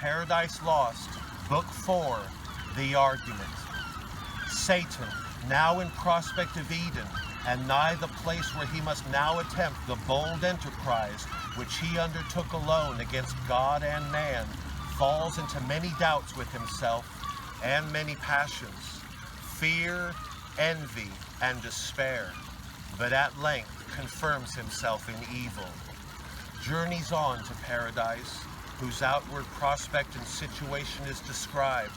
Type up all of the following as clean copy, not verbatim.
Paradise Lost, Book 4, The Argument. Satan, now in prospect of Eden, and nigh the place where he must now attempt the bold enterprise which he undertook alone against God and man, falls into many doubts with himself and many passions, fear, envy, and despair, but at length confirms himself in evil. Journeys on to paradise, whose outward prospect and situation is described,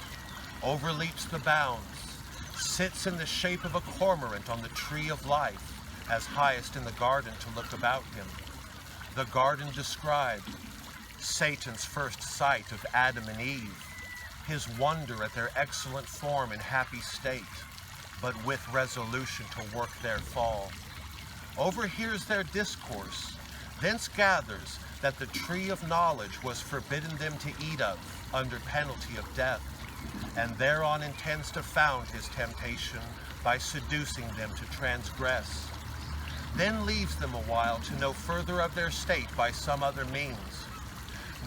overleaps the bounds, sits in the shape of a cormorant on the tree of life, as highest in the garden to look about him. The garden described, Satan's first sight of Adam and Eve, his wonder at their excellent form and happy state, but with resolution to work their fall. Overhears their discourse, thence gathers that the tree of knowledge was forbidden them to eat of, under penalty of death, and thereon intends to found his temptation by seducing them to transgress. Then leaves them a while to know further of their state by some other means.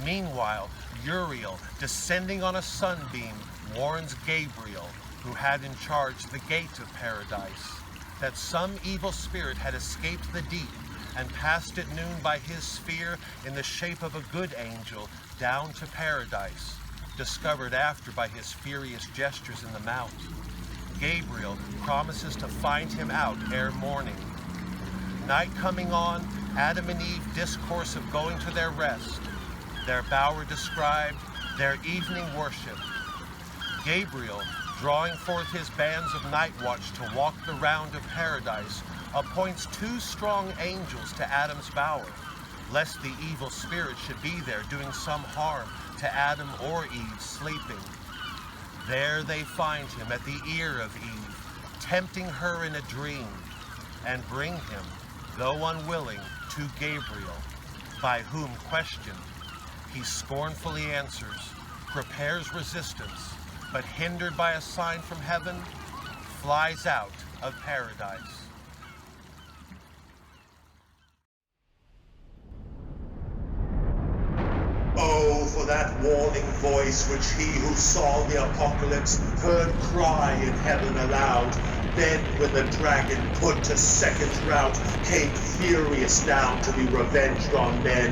Meanwhile, Uriel, descending on a sunbeam, warns Gabriel, who had in charge the gate of paradise, that some evil spirit had escaped the deep and passed at noon by his sphere in the shape of a good angel down to paradise, discovered after by his furious gestures in the mount. Gabriel promises to find him out ere morning. Night coming on, Adam and Eve discourse of going to their rest, their bower described, their evening worship. Gabriel, drawing forth his bands of night watch to walk the round of paradise, appoints 2 strong angels to Adam's bower, lest the evil spirit should be there doing some harm to Adam or Eve sleeping. There they find him at the ear of Eve, tempting her in a dream, and bring him, though unwilling, to Gabriel, by whom questioned, he scornfully answers, prepares resistance, but hindered by a sign from heaven, flies out of paradise. Oh, for that warning voice which he who saw the apocalypse heard cry in heaven aloud. Then when the dragon put to second rout, came furious down to be revenged on men.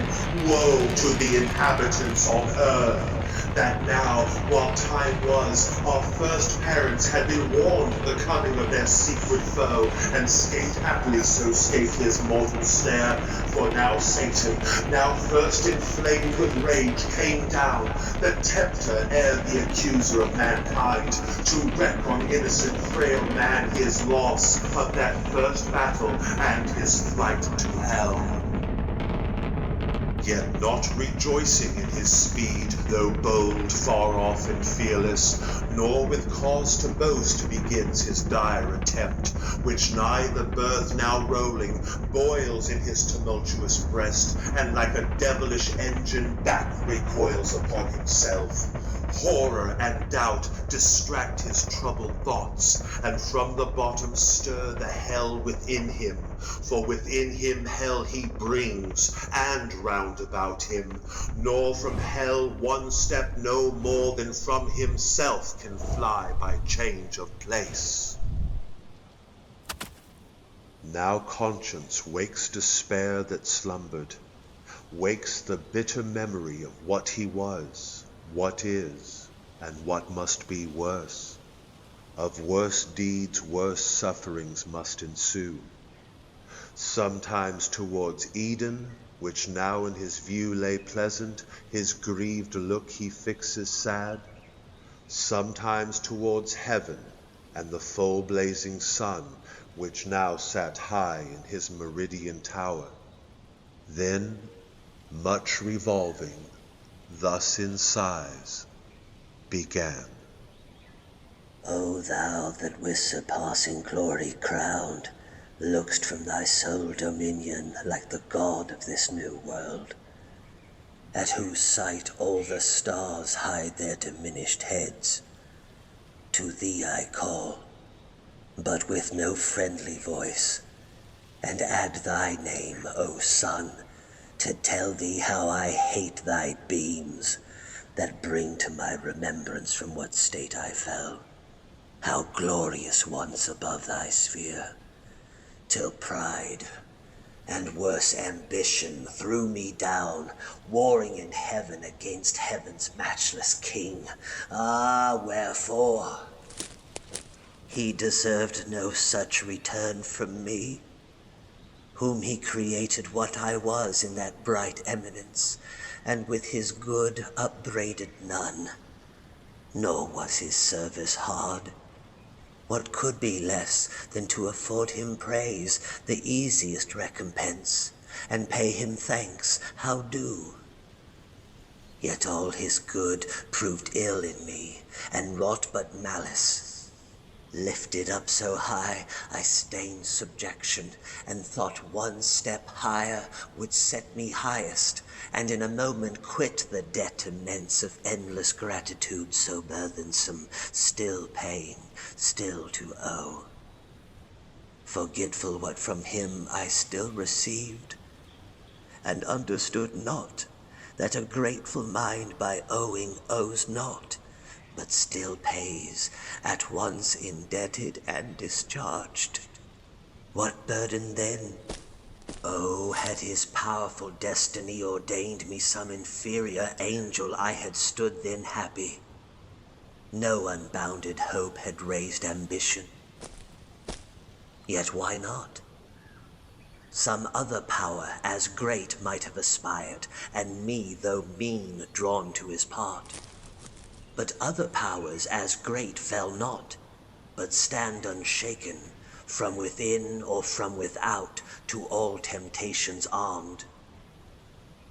Woe to the inhabitants on earth! That now, while time was, our first parents had been warned of the coming of their secret foe, and scathed happily so scathed his mortal snare. For now Satan, now first inflamed with rage, came down, the tempter ere the accuser of mankind, to wreak on innocent frail man his loss of that first battle and his flight to hell. Yet not rejoicing in his speed, though bold, far off and fearless, nor with cause to boast begins his dire attempt, which nigh the birth now rolling, boils in his tumultuous breast, and like a devilish engine back recoils upon himself. Horror and doubt distract his troubled thoughts, and from the bottom stir the hell within him. For within him hell he brings, and round about him, nor from hell one step no more than from himself can fly by change of place. Now conscience wakes despair that slumbered, wakes the bitter memory of what he was, what is, and what must be worse. Of worse deeds worse sufferings must ensue. Sometimes towards Eden, which now in his view lay pleasant, his grieved look he fixes sad. Sometimes towards heaven, and the full blazing sun, which now sat high in his meridian tower. Then, much revolving, thus in sighs, began. O thou that with surpassing glory crowned, look'st from thy sole dominion like the God of this new world, at whose sight all the stars hide their diminished heads. To thee I call, but with no friendly voice, and add thy name, O sun, to tell thee how I hate thy beams, that bring to my remembrance from what state I fell, how glorious once above thy sphere, till pride and worse ambition threw me down, warring in heaven against heaven's matchless king. Ah, wherefore? He deserved no such return from me, whom he created what I was in that bright eminence, and with his good upbraided none. Nor was his service hard. What could be less than to afford him praise, the easiest recompense, and pay him thanks, how due? Yet all his good proved ill in me, and wrought but malice. Lifted up so high, I stained subjection, and thought one step higher would set me highest, and in a moment quit the debt immense of endless gratitude so burthensome, still paying, still to owe. Forgetful what from him I still received, and understood not that a grateful mind by owing owes not, but still pays, at once indebted and discharged. What burden then? Oh, had his powerful destiny ordained me some inferior angel, I had stood then happy. No unbounded hope had raised ambition. Yet why not? Some other power as great might have aspired, and me, though mean, drawn to his part. But other powers as great fell not, but stand unshaken, from within or from without, to all temptations armed.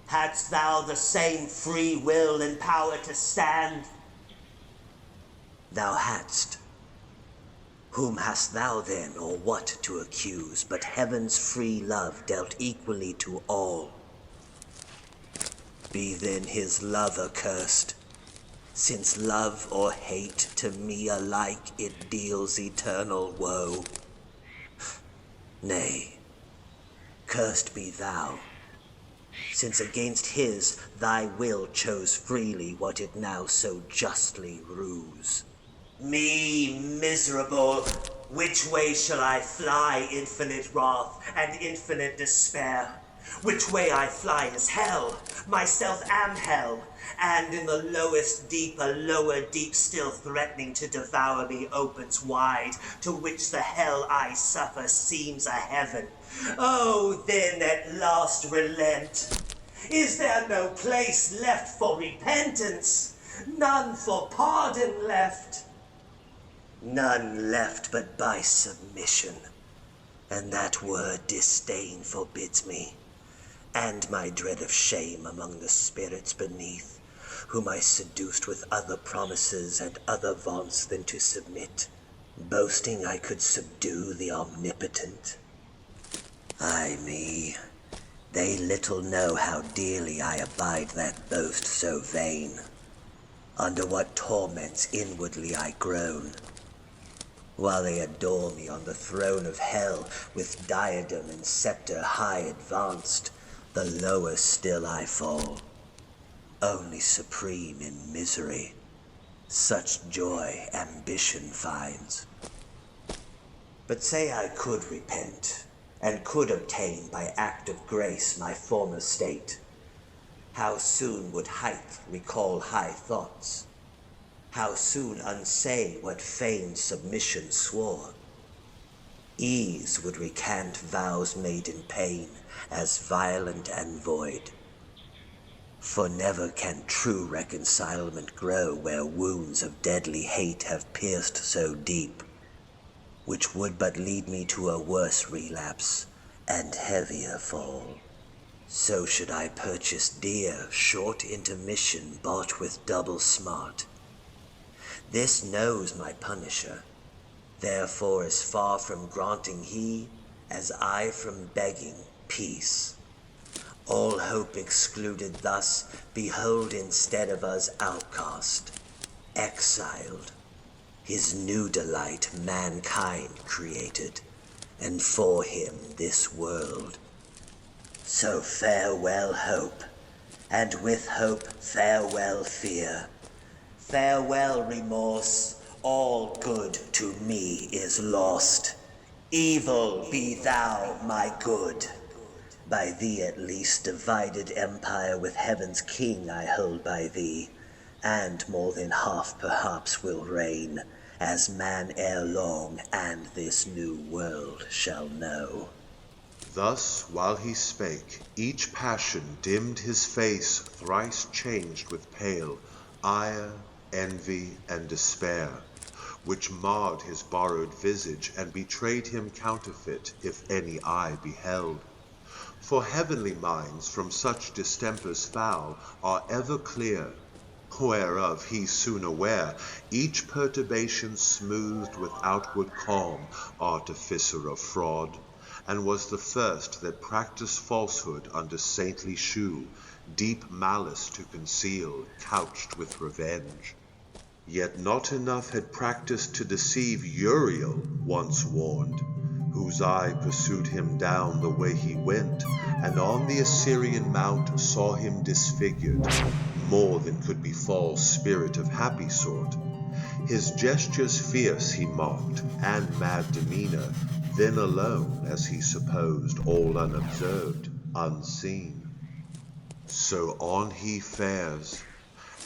Hadst thou the same free will and power to stand? Thou hadst. Whom hast thou then, or what to accuse, but heaven's free love dealt equally to all? Be then his love accursed, since love or hate to me alike it deals eternal woe. Nay, cursed be thou, since against his thy will chose freely what it now so justly rues. Me, miserable, which way shall I fly infinite wrath and infinite despair? Which way I fly is hell, myself am hell, and in the lowest deep a lower deep still threatening to devour me opens wide, to which the hell I suffer seems a heaven. Oh, then at last relent. Is there no place left for repentance? None for pardon left? None left but by submission, and that word disdain forbids me, and my dread of shame among the spirits beneath, whom I seduced with other promises and other vaunts than to submit, boasting I could subdue the omnipotent. Ay me, they little know how dearly I abide that boast so vain, under what torments inwardly I groan, while they adore me on the throne of hell with diadem and scepter high advanced, the lower still I fall, only supreme in misery. Such joy ambition finds. But say I could repent, and could obtain by act of grace my former state, how soon would height recall high thoughts? How soon unsay what feigned submission swore? Ease would recant vows made in pain, as violent and void. For never can true reconcilement grow where wounds of deadly hate have pierced so deep, which would but lead me to a worse relapse and heavier fall. So should I purchase dear, short intermission bought with double smart. This knows my punisher, therefore as far from granting he, as I from begging peace. All hope excluded thus, behold instead of us outcast, exiled, his new delight mankind created, and for him this world. So farewell hope, And with hope, farewell fear. Farewell remorse, all good to me is lost. Evil be thou my good. By thee at least divided empire with heaven's king I hold by thee, and more than half perhaps will reign, as man ere long and this new world shall know. Thus while he spake, each passion dimmed his face, thrice changed with pale ire, envy, and despair, which marred his borrowed visage, and betrayed him counterfeit, if any eye beheld. For heavenly minds from such distempers foul are ever clear, whereof he soon aware, each perturbation smoothed with outward calm, artificer of fraud, and was the first that practised falsehood under saintly shew, deep malice to conceal, couched with revenge. Yet not enough had practised to deceive Uriel, once warned, whose eye pursued him down the way he went, and on the Assyrian mount saw him disfigured, more than could befall spirit of happy sort. His gestures fierce he mocked, and mad demeanor, then alone, as he supposed, all unobserved, unseen. So on he fares,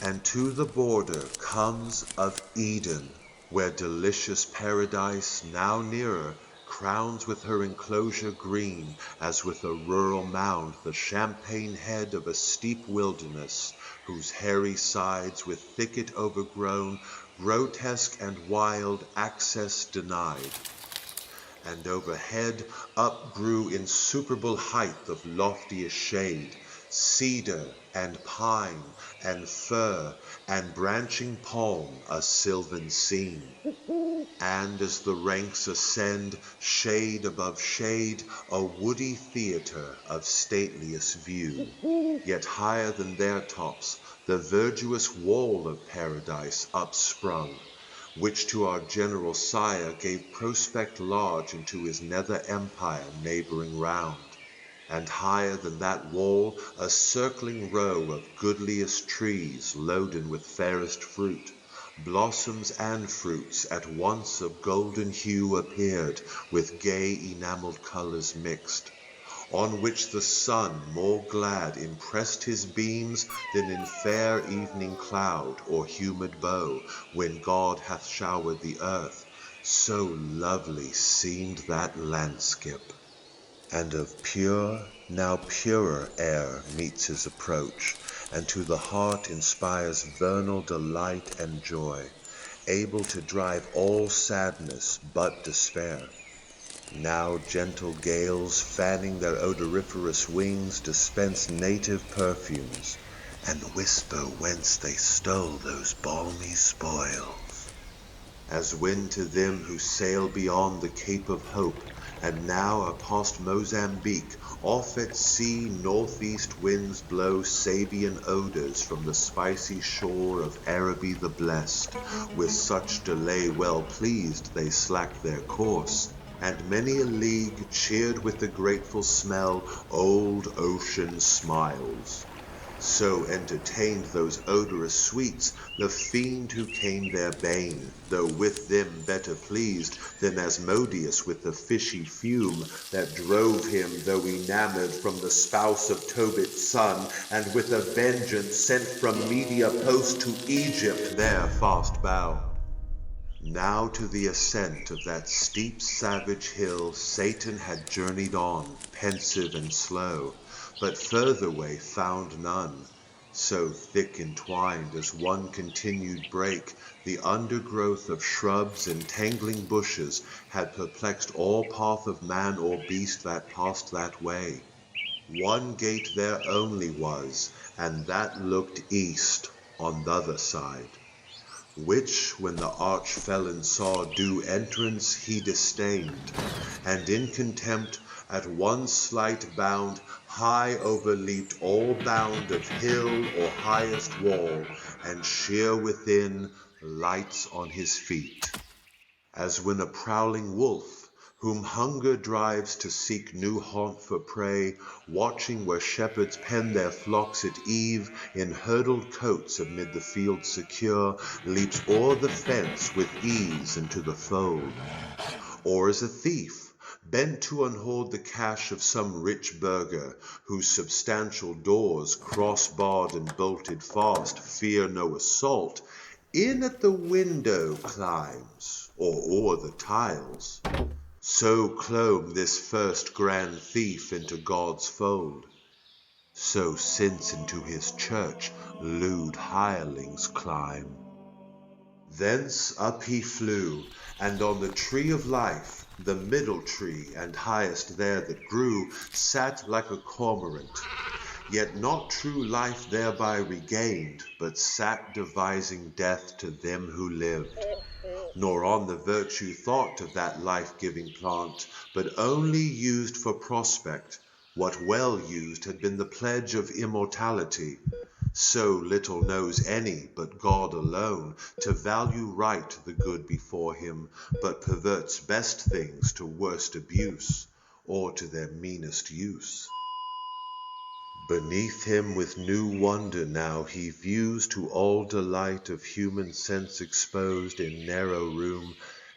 and to the border comes of Eden, where delicious paradise, now nearer, crowns with her enclosure green, as with a rural mound the champaign head of a steep wilderness, whose hairy sides with thicket overgrown, grotesque and wild, access denied. And overhead up grew insuperable height of loftiest shade, cedar and pine and fir and branching palm, a sylvan scene. And as the ranks ascend, shade above shade, a woody theatre of stateliest view. Yet higher than their tops, the verdurous wall of paradise upsprung, which to our general sire gave prospect large into his nether empire neighboring round. And higher than that wall, a circling row of goodliest trees loaden with fairest fruit, blossoms and fruits at once of golden hue appeared, with gay enamelled colours mixed, on which the sun more glad impressed his beams than in fair evening cloud or humid bow, when God hath showered the earth. So lovely seemed that landscape. And of pure, now purer air meets his approach, and to the heart inspires vernal delight and joy, able to drive all sadness but despair. Now gentle gales, fanning their odoriferous wings, dispense native perfumes, and whisper whence they stole those balmy spoils. As when to them who sail beyond the Cape of Hope, and now are past Mozambique, off at sea northeast winds blow Sabian odors from the spicy shore of Araby the Blest, with such delay well pleased they slack their course, and many a league, cheered with the grateful smell, old ocean smiles. So entertained those odorous sweets the fiend who came their bane, though with them better pleased than Asmodeus with the fishy fume that drove him, though enamoured, from the spouse of Tobit's son, and with a vengeance sent from Media post to Egypt there fast bound. Now to the ascent of that steep savage hill Satan had journeyed on, pensive and slow, but further way found none. So thick entwined as one continued brake, the undergrowth of shrubs and tangling bushes had perplexed all path of man or beast that passed that way. One gate there only was, and that looked east on th'other side, which when the arch-felon saw due entrance he disdained, and in contempt at one slight bound high overleaped all bound of hill or highest wall, and sheer within lights on his feet, as when a prowling wolf, whom hunger drives to seek new haunt for prey, watching where shepherds pen their flocks at eve, in hurdled coats amid the field secure, leaps o'er the fence with ease into the fold. Or as a thief, bent to unhoard the cash of some rich burgher, whose substantial doors, cross-barred and bolted fast, fear no assault, in at the window climbs, or o'er the tiles. So clomb this first grand thief into God's fold. So since into his church lewd hirelings climb. Thence up he flew, and on the tree of life, the middle tree and highest there that grew, sat like a cormorant, yet not true life thereby regained, but sat devising death to them who lived, nor on the virtue thought of that life-giving plant, but only used for prospect what well used had been the pledge of immortality. So little knows any but God alone to value right the good before him, but perverts best things to worst abuse, or to their meanest use. Beneath him with new wonder now he views to all delight of human sense exposed in narrow room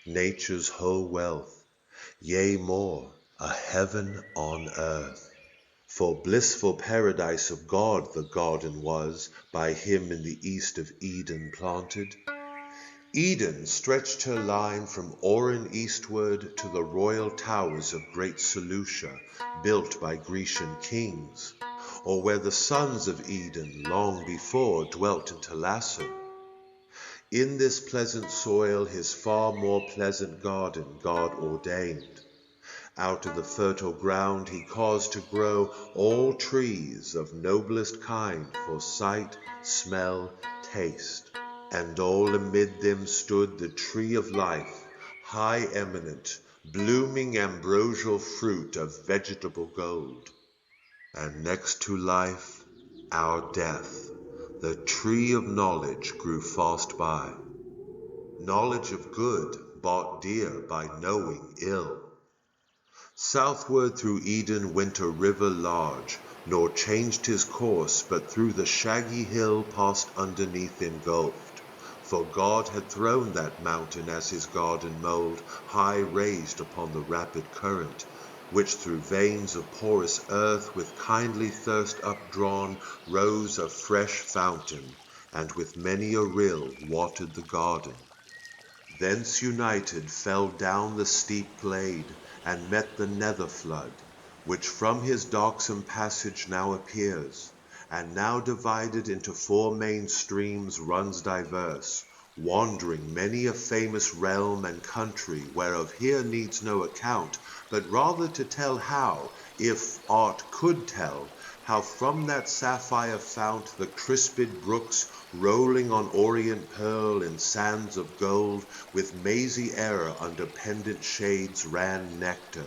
nature's whole wealth, yea more, a heaven on earth. For blissful paradise of God the garden was, by him in the east of Eden planted. Eden stretched her line from Oran eastward to the royal towers of great Seleucia, built by Grecian kings, or where the sons of Eden long before dwelt in Thalasser. In this pleasant soil his far more pleasant garden God ordained. Out of the fertile ground he caused to grow all trees of noblest kind for sight, smell, taste, and all amid them stood the tree of life, high eminent, blooming ambrosial fruit of vegetable gold. And next to life, our death, the tree of knowledge grew fast by. Knowledge of good bought dear by knowing ill. Southward through Eden went a river large, nor changed his course, but through the shaggy hill passed underneath engulfed. For God had thrown that mountain as his garden mold, high raised upon the rapid current, which through veins of porous earth with kindly thirst updrawn rose a fresh fountain, and with many a rill watered the garden. Thence united fell down the steep glade, and met the nether flood, which from his darksome passage now appears, and now divided into four main streams runs diverse, wandering many a famous realm and country, whereof here needs no account, but rather to tell how, if art could tell, how from that sapphire fount the crisped brooks, rolling on orient pearl in sands of gold, with mazy error under pendant shades ran nectar,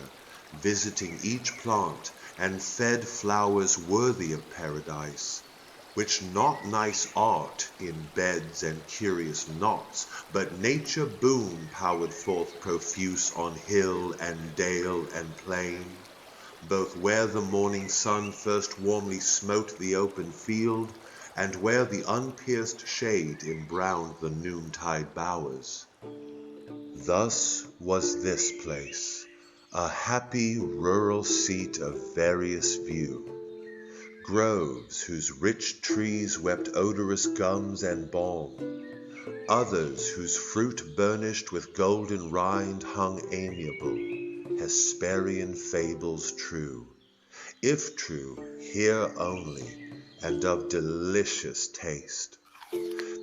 visiting each plant, and fed flowers worthy of paradise, which not nice art in beds and curious knots, but nature boon powered forth profuse on hill and dale and plain, both where the morning sun first warmly smote the open field, and where the unpierced shade embrowned the noontide bowers. Thus was this place, a happy rural seat of various view. Groves whose rich trees wept odorous gums and balm, others whose fruit burnished with golden rind hung amiable, Hesperian fables true, if true, here only, and of delicious taste.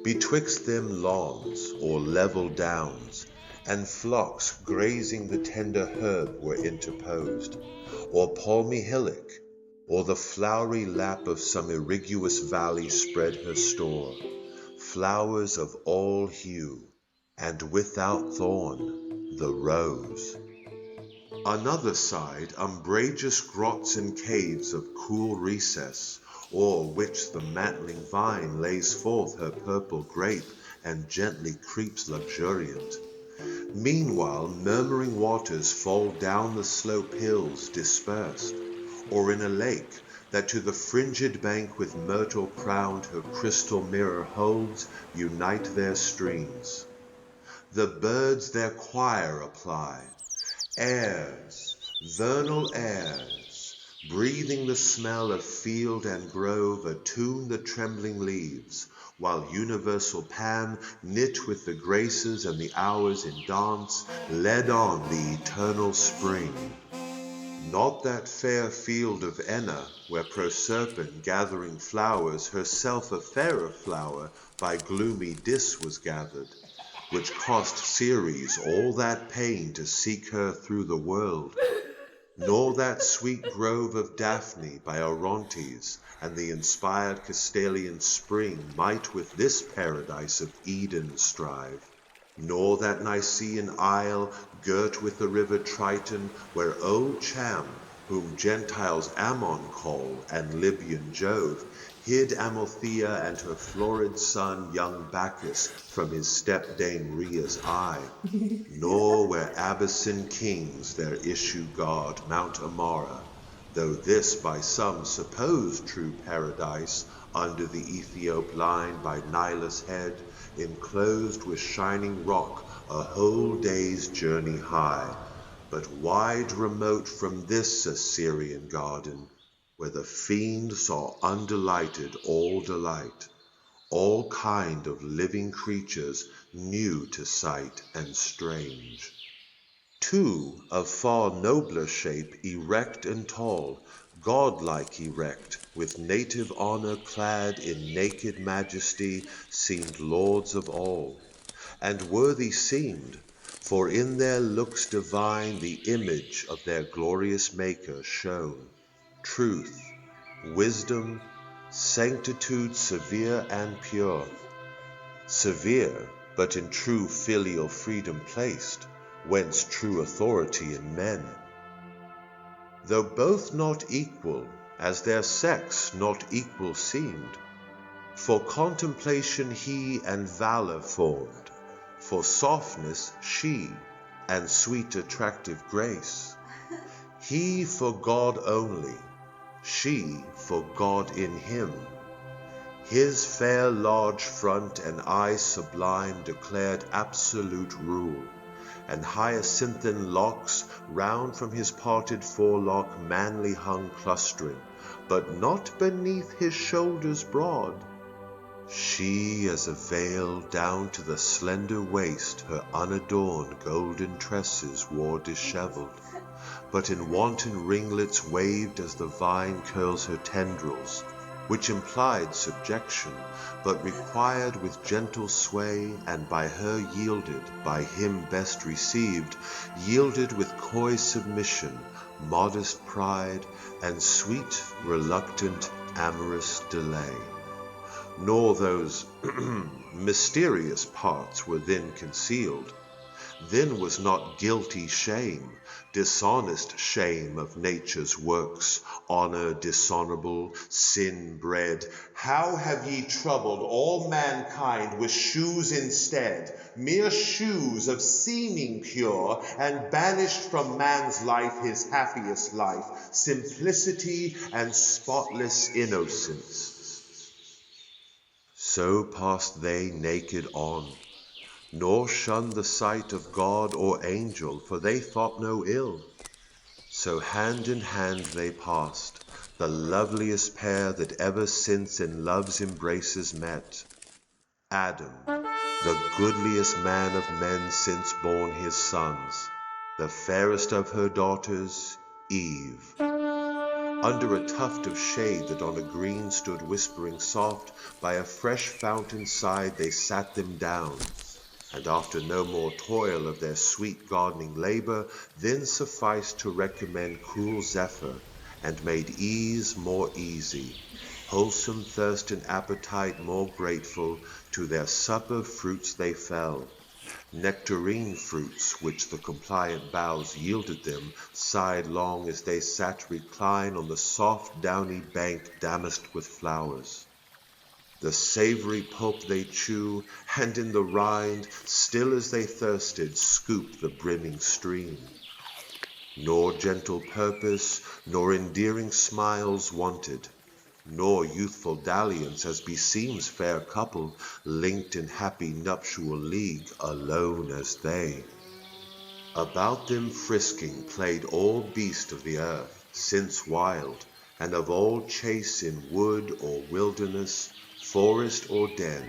Betwixt them lawns or level downs, and flocks grazing the tender herb were interposed, or palmy hillock, or the flowery lap of some irriguous valley spread her store, flowers of all hue, and without thorn, the rose. Another side, umbrageous grots and caves of cool recess, o'er which the mantling vine lays forth her purple grape, and gently creeps luxuriant. Meanwhile, murmuring waters fall down the slope hills dispersed, or in a lake that to the fringed bank with myrtle crowned her crystal mirror holds, unite their streams. The birds their choir apply, airs, vernal airs, breathing the smell of field and grove, attune the trembling leaves, while universal Pan, knit with the graces and the hours in dance, led on the eternal spring. Not that fair field of Enna, where Proserpine, gathering flowers, herself a fairer flower, by gloomy Dis was gathered, which cost Ceres all that pain to seek her through the world, nor that sweet grove of Daphne by Orontes, and the inspired Castalian spring might with this paradise of Eden strive, nor that Nicean isle girt with the river Triton, where old Cham, whom Gentiles Ammon call, and Libyan Jove, hid Amalthea and her florid son young Bacchus from his stepdame Rhea's eye, nor where Abyssine kings their issue guard Mount Amara, though this by some supposed true paradise, under the Ethiop line by Nilus head, enclosed with shining rock a whole day's journey high, but wide remote from this Assyrian garden, where the fiend saw undelighted all delight, all kind of living creatures new to sight and strange. Two of far nobler shape, erect and tall, godlike erect, with native honor clad in naked majesty, seemed lords of all, and worthy seemed, for in their looks divine the image of their glorious Maker shone, truth, wisdom, sanctitude severe and pure, severe, but in true filial freedom placed, whence true authority in men. Though both not equal, as their sex not equal seemed, for contemplation he and valor formed, for softness she, and sweet attractive grace, he for God only, she for God in him. His fair large front and eye sublime declared absolute rule, and hyacinthine locks round from his parted forelock manly hung clustering, but not beneath his shoulders broad. She as a veil down to the slender waist her unadorned golden tresses wore dishevelled, but in wanton ringlets waved as the vine curls her tendrils, which implied subjection, but required with gentle sway, and by her yielded, by him best received, yielded with coy submission, modest pride, and sweet, reluctant, amorous delay. Nor those mysterious parts were then concealed. Then was not guilty shame, dishonest shame of nature's works, honor dishonorable, sin bred. How have ye troubled all mankind with shoes instead, mere shoes of seeming pure, and banished from man's life his happiest life, simplicity and spotless innocence. So passed they naked on, nor shunned the sight of God or angel, for they thought no ill. So hand in hand they passed, the loveliest pair that ever since in love's embraces met. Adam, the goodliest man of men since born his sons, the fairest of her daughters, Eve. Under a tuft of shade that on a green stood whispering soft, by a fresh fountain side they sat them down, and after no more toil of their sweet gardening labor, then sufficed to recommend cool zephyr, and made ease more easy, wholesome thirst and appetite more grateful, to their supper fruits they fell, nectarine fruits which the compliant boughs yielded them, sighed long as they sat reclined on the soft downy bank damasked with flowers. the savory pulp they chew, and in the rind, still as they thirsted, scoop the brimming stream. Nor gentle purpose, nor endearing smiles wanted, nor youthful dalliance as beseems fair couple, linked in happy nuptial league, alone as they. About them frisking played all beast of the earth, since wild, and of all chase in wood or wilderness, forest or den.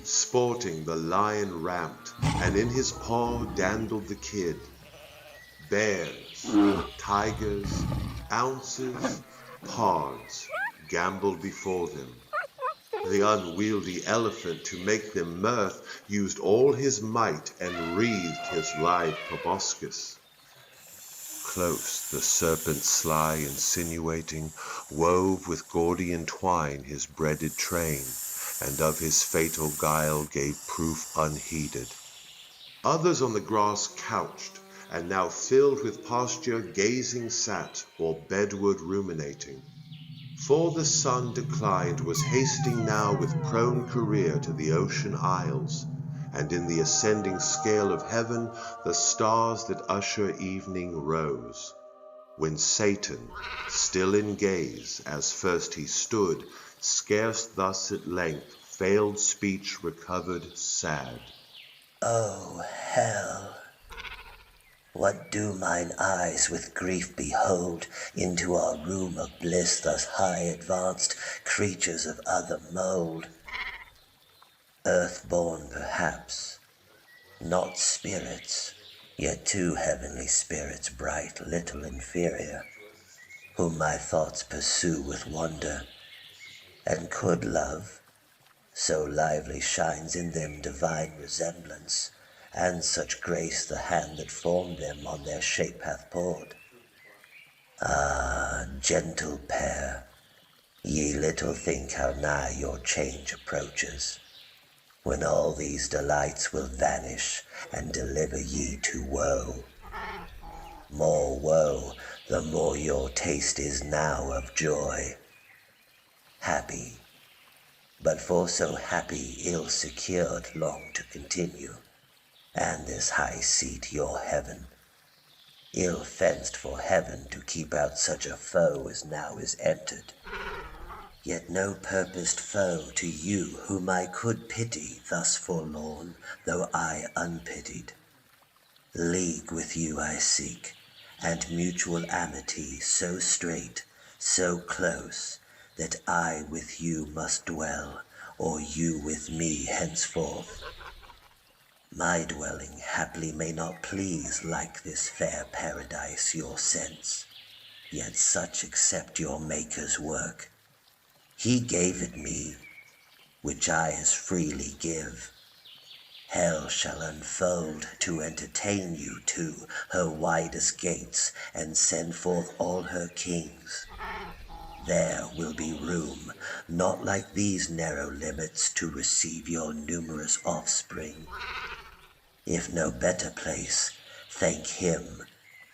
Sporting the lion ramped, and in his paw dandled the kid. Bears, tigers, ounces, pards gamboled before them. The unwieldy elephant, to make them mirth, used all his might and wreathed his lithe proboscis. Close the serpent sly insinuating wove with Gordian twine his breaded train, and of his fatal guile gave proof unheeded. Others on the grass couched, and now filled with pasture gazing sat, or bedward ruminating. For the sun declined was hasting now with prone career to the ocean isles, and in the ascending scale of heaven the stars that usher evening rose, when Satan, still in gaze, as first he stood, scarce thus at length failed speech recovered sad. O hell! What do mine eyes with grief behold into our room of bliss, thus high advanced, creatures of other mould? Earth-born perhaps, not spirits, yet two heavenly spirits bright, little inferior, whom my thoughts pursue with wonder, and could love, so lively shines in them divine resemblance, and such grace the hand that formed them on their shape hath poured. Ah, gentle pair, ye little think how nigh your change approaches, when all these delights will vanish and deliver ye to woe. More woe, the more your taste is now of joy. Happy, but for so happy ill secured long to continue, and this high seat your heaven, ill fenced for heaven to keep out such a foe as now is entered, yet no purposed foe to you whom I could pity thus forlorn, though I unpitied. League with you I seek, and mutual amity so strait, so close, that I with you must dwell, or you with me henceforth. My dwelling haply may not please like this fair paradise your sense, yet such accept your Maker's work. He gave it me, which I as freely give. Hell shall unfold to entertain you to her widest gates, and send forth all her kings. There will be room, not like these narrow limits, to receive your numerous offspring. If no better place, thank him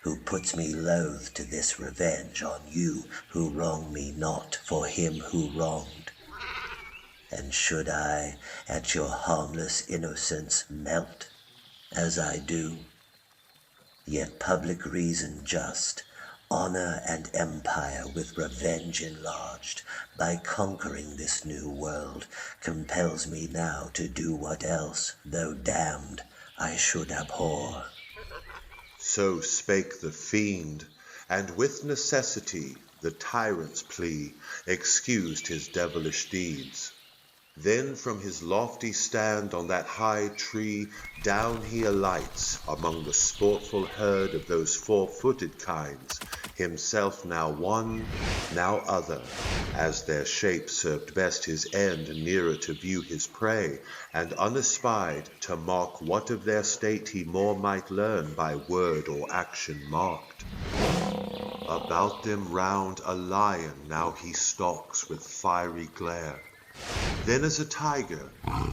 who puts me loath to this revenge on you who wrong me not for him who wronged. And should I at your harmless innocence melt, as I do, yet public reason just, honor and empire with revenge enlarged, by conquering this new world, compels me now to do what else, though damned, I should abhor. So spake the fiend, and with necessity, the tyrant's plea, excused his devilish deeds. Then from his lofty stand on that high tree down he alights among the sportful herd of those four-footed kinds, himself now one, now other, as their shape served best his end, nearer to view his prey, and unespied to mark what of their state he more might learn by word or action marked. About them round a lion now he stalks with fiery glare. Then as a tiger,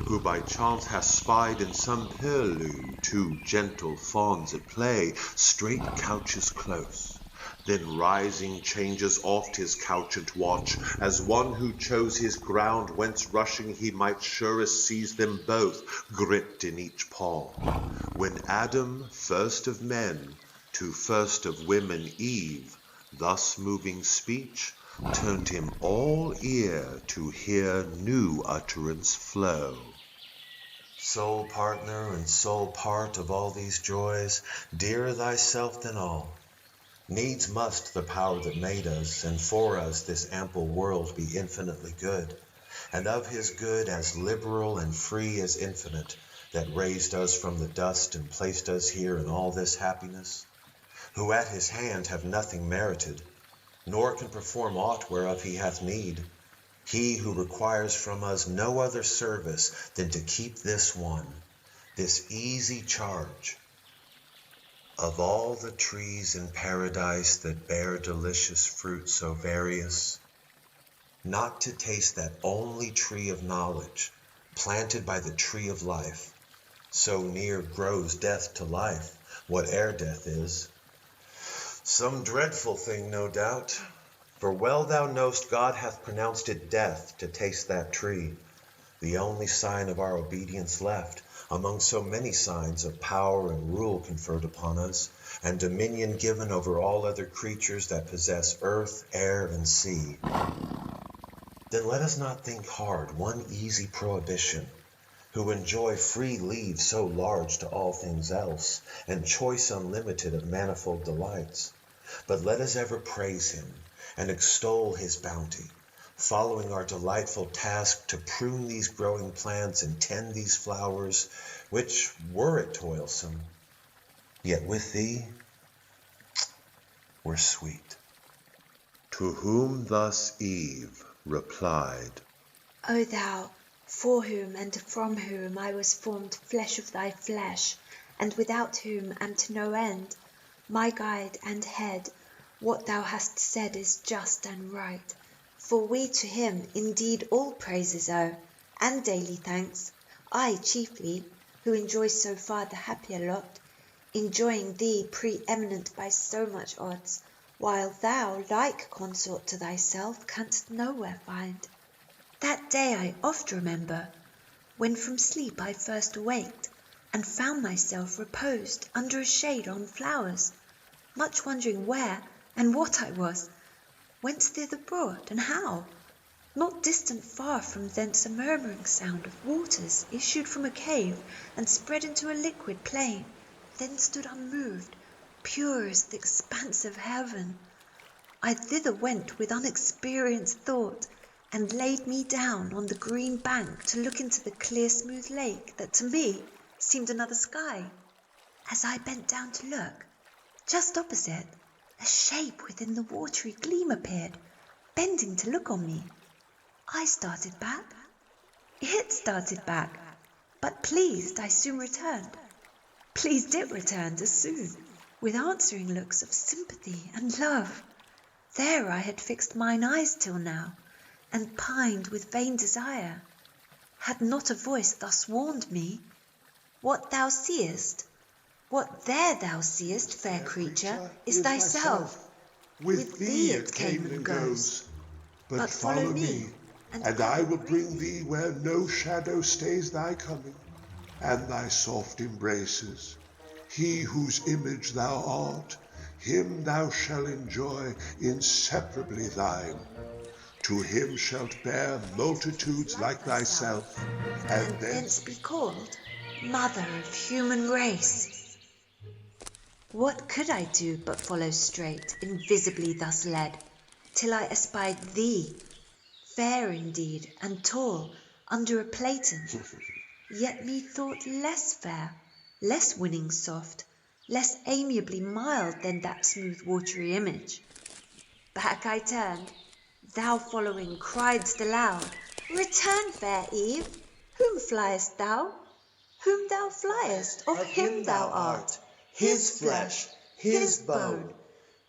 who by chance has spied in some purlieu two gentle fawns at play, straight couches close, Then rising changes oft his couchant watch, as one who chose his ground whence rushing he might surest seize them both, gripped in each paw. When Adam, first of men, to first of women Eve, thus moving speech, turned him all ear to hear new utterance flow. Sole partner and sole part of all these joys, dearer thyself than all. Needs must the power that made us and for us this ample world be infinitely good, and of his good as liberal and free as infinite, that raised us from the dust and placed us here in all this happiness, who at his hand have nothing merited, nor can perform aught whereof he hath need, he who requires from us no other service than to keep this one, this easy charge. Of all the trees in paradise that bear delicious fruit so various, not to taste that only tree of knowledge, planted by the tree of life, so near grows death to life, whate'er death is. Some dreadful thing, no doubt, for well thou know'st God hath pronounced it death to taste that tree, the only sign of our obedience left, among so many signs of power and rule conferred upon us, and dominion given over all other creatures that possess earth, air, and sea. Then let us not think hard one easy prohibition, who enjoy free leave so large to all things else, and choice unlimited of manifold delights. But let us ever praise him, and extol his bounty, following our delightful task to prune these growing plants and tend these flowers, which, were it toilsome, yet with thee were sweet. To whom thus Eve replied, O thou, for whom and from whom I was formed flesh of thy flesh, and without whom am to no end, my guide and head, what thou hast said is just and right. For we to him indeed all praises owe, and daily thanks, I chiefly, who enjoy so far the happier lot, enjoying thee preeminent by so much odds, while thou like consort to thyself canst nowhere find. That day I oft remember, when from sleep I first awaked, and found myself reposed under a shade on flowers, much wondering where and what I was, whence thither brought, and how. Not distant far from thence a murmuring sound of waters issued from a cave, and spread into a liquid plain, then stood unmoved, pure as the expanse of heaven. I thither went with unexperienced thought, and laid me down on the green bank to look into the clear smooth lake that to me seemed another sky. As I bent down to look, just opposite, a shape within the watery gleam appeared, bending to look on me. I started back. It started back, but pleased I soon returned. Pleased it returned as soon, with answering looks of sympathy and love. There I had fixed mine eyes till now, and pined with vain desire. Had not a voice thus warned me, what thou seest, what there thou seest, fair creature, is thyself. With thee it came and goes. But follow me, and I will bring thee where no shadow stays thy coming, and thy soft embraces. He whose image thou art, him thou shalt enjoy inseparably thine. To him shalt bear multitudes like thyself, and thence be called Mother of human race. What could I do but follow straight, invisibly thus led, till I espied thee, fair indeed and tall, under a platen, yet methought less fair, less winning soft, less amiably mild than that smooth watery image. Back I turned, thou following criedst aloud, Return, fair Eve, whom fliest thou? Whom thou fliest, of him thou art, his flesh, his bone.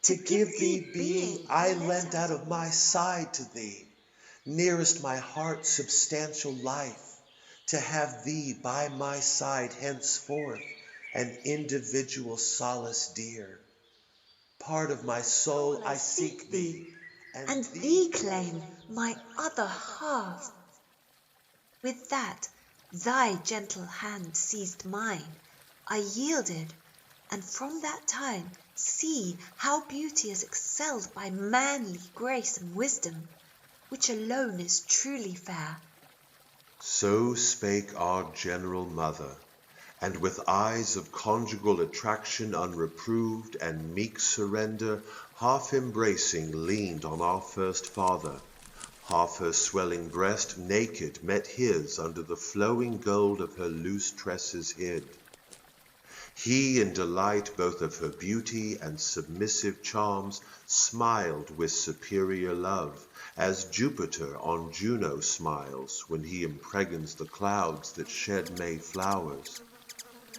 To give thee being I lent out of my side to thee, nearest my heart's substantial life, to have thee by my side henceforth, an individual solace dear. part of my soul, I seek thee, and thee claim my other half. With that, thy gentle hand seized mine. I yielded, and from that time see how beauty is excelled by manly grace and wisdom, which alone is truly fair. So spake our general mother, and with eyes of conjugal attraction unreproved and meek surrender, half embracing leaned on our first father. Half her swelling breast naked met his under the flowing gold of her loose tresses hid. He, in delight both of her beauty and submissive charms, smiled with superior love, as Jupiter on Juno smiles when he impregns the clouds that shed May flowers,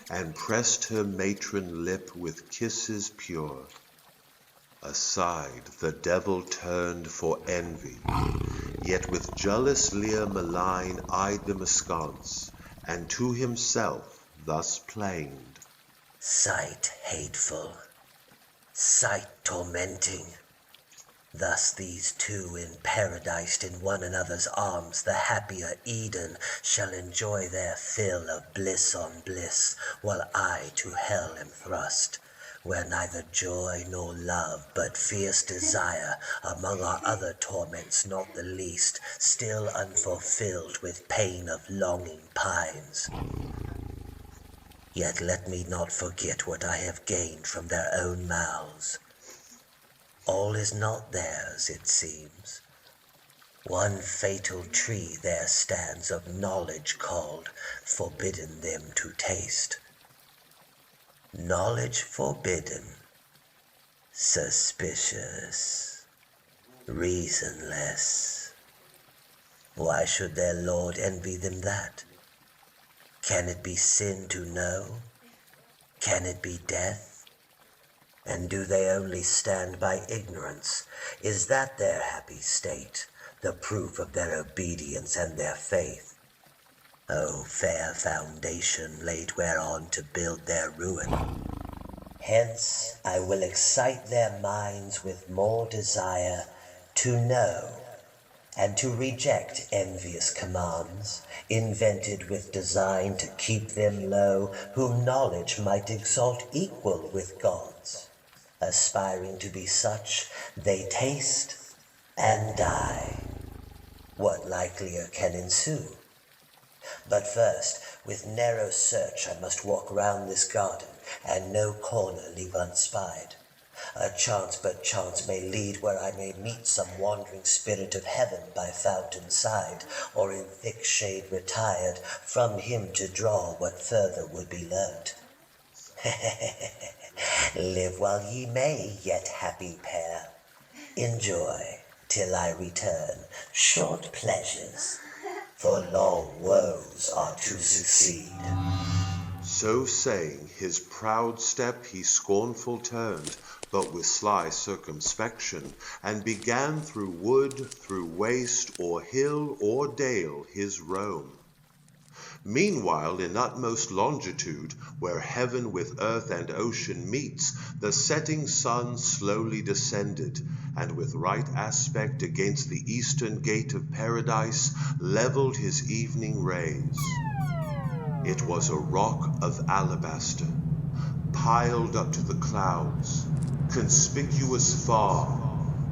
and pressed her matron lip with kisses pure. Aside the devil turned for envy, yet with jealous leer malign eyed them askance, and to himself thus plained. Sight hateful, sight tormenting. Thus these two in paradise in one another's arms, the happier Eden, shall enjoy their fill of bliss on bliss, while I to hell am thrust, where neither joy nor love, but fierce desire, among our other torments not the least, still unfulfilled with pain of longing pines. Yet let me not forget what I have gained from their own mouths. All is not theirs, it seems. One fatal tree there stands of knowledge called, forbidden them to taste. Knowledge forbidden, suspicious, reasonless. Why should their Lord envy them that? Can it be sin to know? Can it be death? And do they only stand by ignorance? Is that their happy state, the proof of their obedience and their faith? O fair foundation laid whereon to build their ruin. Hence I will excite their minds with more desire to know, and to reject envious commands, invented with design to keep them low, whom knowledge might exalt equal with gods. Aspiring to be such, they taste and die. What likelier can ensue? But first, with narrow search I must walk round this garden, and no corner leave unspied. A chance but chance may lead where I may meet some wandering spirit of heaven by fountain side, or in thick shade retired, from him to draw what further would be learnt. Live while ye may, yet happy pair. Enjoy till I return short pleasures, for long woes are to succeed. So saying, his proud step he scornful turned, but with sly circumspection, and began through wood, through waste, or hill, or dale, his roam. Meanwhile, in utmost longitude, where heaven with earth and ocean meets, the setting sun slowly descended, and with right aspect against the eastern gate of paradise levelled his evening rays. It was a rock of alabaster, piled up to the clouds, conspicuous far,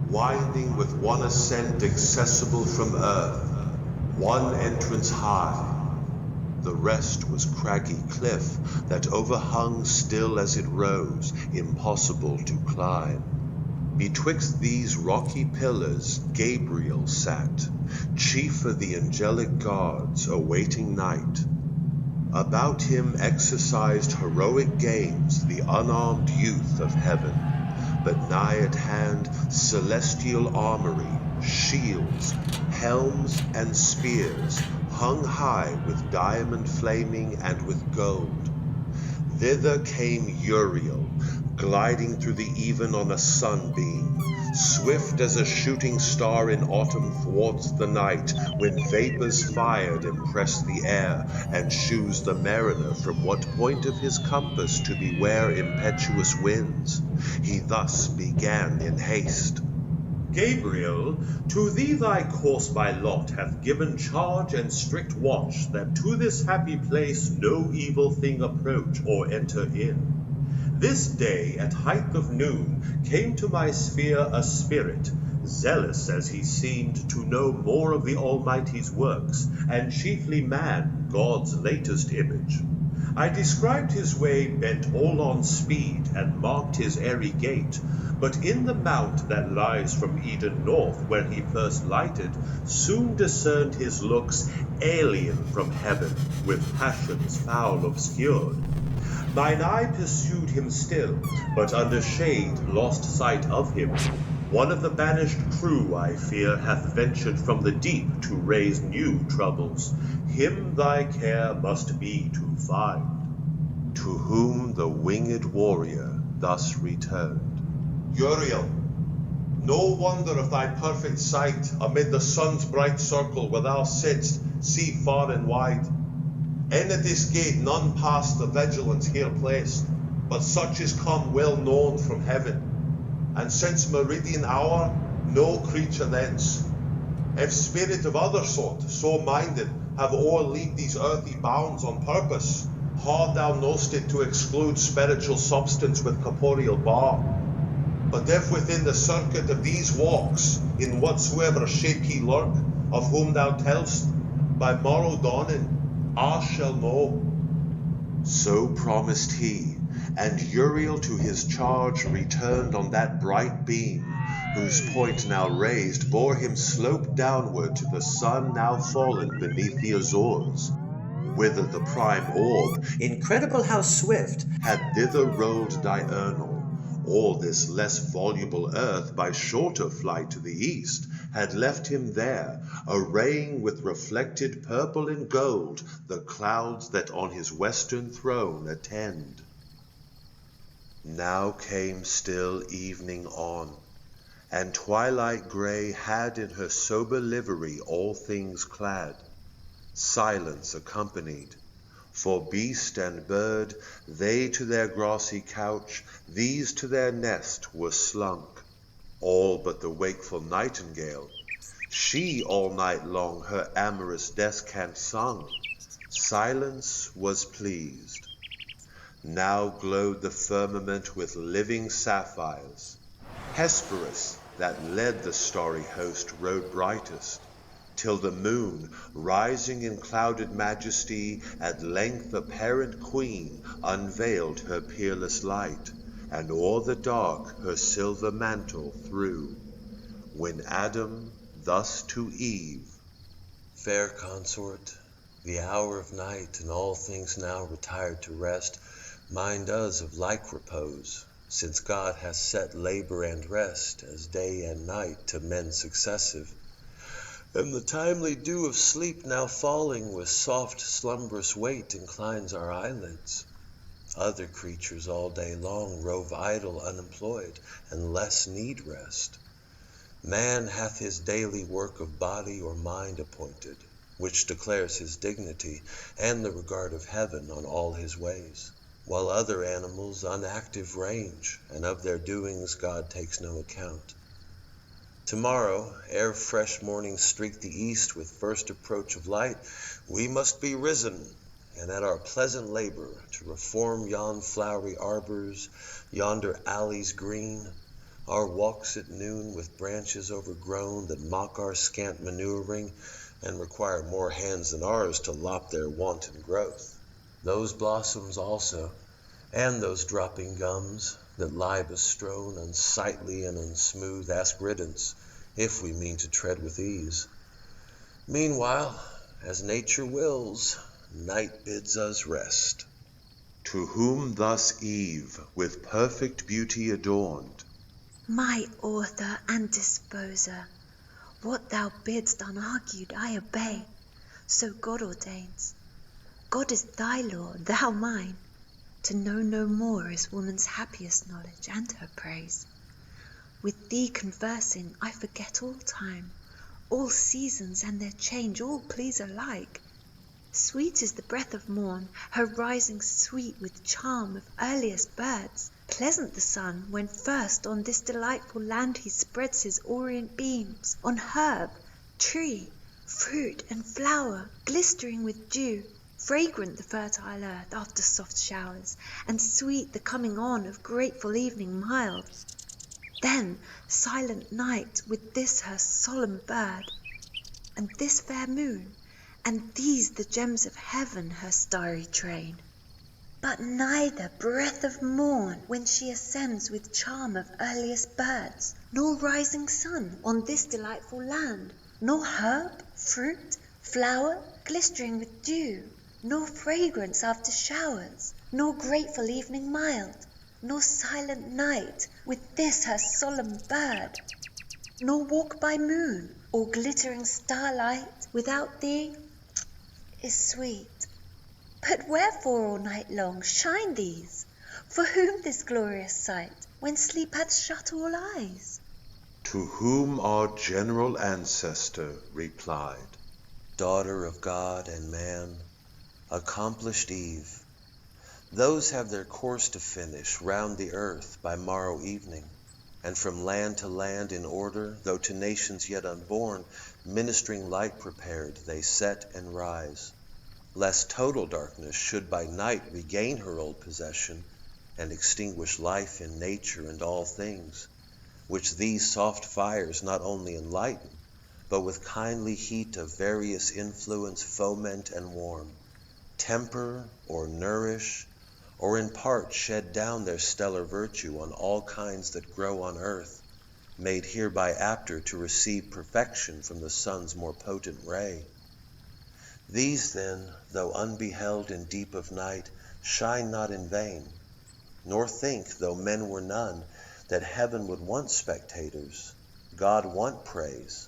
winding with one ascent accessible from earth, one entrance high. The rest was craggy cliff that overhung still as it rose, impossible to climb. Betwixt these rocky pillars Gabriel sat, chief of the angelic guards, awaiting night. About him exercised heroic games the unarmed youth of heaven, but nigh at hand celestial armory, shields, helms, and spears, hung high with diamond flaming and with gold. Thither came Uriel, gliding through the even on a sunbeam, swift as a shooting star in autumn thwarts the night, when vapors fired impress the air, and shews the mariner from what point of his compass to beware impetuous winds. He thus began in haste. Gabriel, to thee thy course by lot hath given charge and strict watch, that to this happy place no evil thing approach or enter in. This day at height of noon came to my sphere a spirit, zealous as he seemed to know more of the Almighty's works, and chiefly man, God's latest image. I described his way bent all on speed, and marked his airy gait, but in the mount that lies from Eden north, where he first lighted, soon discerned his looks alien from heaven, with passions foul obscured. Mine eye pursued him still, but under shade lost sight of him. One of the banished crew, I fear, hath ventured from the deep to raise new troubles. Him thy care must be to find. To whom the winged warrior thus returned. Uriel, no wonder of thy perfect sight, amid the sun's bright circle where thou sitt'st, see far and wide. In at this gate none pass the vigilance here placed, but such as come well known from heaven, and since meridian hour, no creature thence. If spirit of other sort, so minded, have o'erleaped these earthy bounds on purpose, hard thou know'st it to exclude spiritual substance with corporeal bar. But if within the circuit of these walks, in whatsoever shape he lurk, of whom thou tell'st, by morrow dawning, I shall know. So promised he, and Uriel to his charge returned on that bright beam, whose point now raised bore him slope downward to the sun now fallen beneath the Azores, whither the prime orb, incredible how swift, had thither rolled diurnal. All this less voluble earth by shorter flight to the east had left him there, arraying with reflected purple and gold the clouds that on his western throne attend. Now came still evening on, and twilight grey had in her sober livery all things clad. Silence accompanied, for beast and bird, they to their grassy couch, these to their nest were slunk, all but the wakeful nightingale. She all night long her amorous descant sung. Silence was pleased. Now glowed the firmament with living sapphires. Hesperus, that led the starry host, rode brightest, till the moon, rising in clouded majesty, at length apparent queen, unveiled her peerless light, and o'er the dark her silver mantle threw, when Adam thus to Eve: Fair consort, the hour of night, and all things now retired to rest, mine does of like repose, since God hath set labor and rest, as day and night, to men successive. And the timely dew of sleep now falling with soft slumbrous weight inclines our eyelids. Other creatures all day long rove idle unemployed, and less need rest. Man hath his daily work of body or mind appointed, which declares his dignity and the regard of heaven on all his ways, while other animals unactive range, and of their doings God takes no account. Tomorrow, ere fresh morning streak the east with first approach of light, we must be risen, and at our pleasant labor to reform yon flowery arbors, yonder alleys green, our walks at noon with branches overgrown that mock our scant manuring, and require more hands than ours to lop their wanton growth. Those blossoms also, and those dropping gums, that lie bestrown unsightly and unsmooth, ask riddance, if we mean to tread with ease. Meanwhile, as nature wills, night bids us rest. To whom thus Eve, with perfect beauty adorned: My author and disposer, what thou bidst unargued I obey, so God ordains. God is thy law, thou mine. To know no more is woman's happiest knowledge and her praise. With thee conversing, I forget all time, all seasons and their change, all please alike. Sweet is the breath of morn, her rising sweet with charm of earliest birds. Pleasant the sun, when first on this delightful land he spreads his orient beams, on herb, tree, fruit, and flower, glistering with dew. Fragrant the fertile earth after soft showers, and sweet the coming on of grateful evening mild. Then silent night with this her solemn bird, and this fair moon, and these the gems of heaven her starry train. But neither breath of morn when she ascends with charm of earliest birds, nor rising sun on this delightful land, nor herb, fruit, flower, glistering with dew, nor fragrance after showers, nor grateful evening mild, nor silent night with this her solemn bird, nor walk by moon or glittering starlight without thee is sweet. But wherefore all night long shine these? For whom this glorious sight, when sleep hath shut all eyes? To whom our general ancestor replied, Daughter of God and man, accomplished Eve, those have their course to finish round the earth by morrow evening, and from land to land in order, though to nations yet unborn, ministering light prepared, they set and rise, lest total darkness should by night regain her old possession, and extinguish life in nature and all things, which these soft fires not only enlighten, but with kindly heat of various influence foment and warm, temper or nourish, or in part shed down their stellar virtue on all kinds that grow on earth, made hereby apter to receive perfection from the sun's more potent ray. These then, though unbeheld in deep of night, shine not in vain, nor think, though men were none, that heaven would want spectators, God want praise.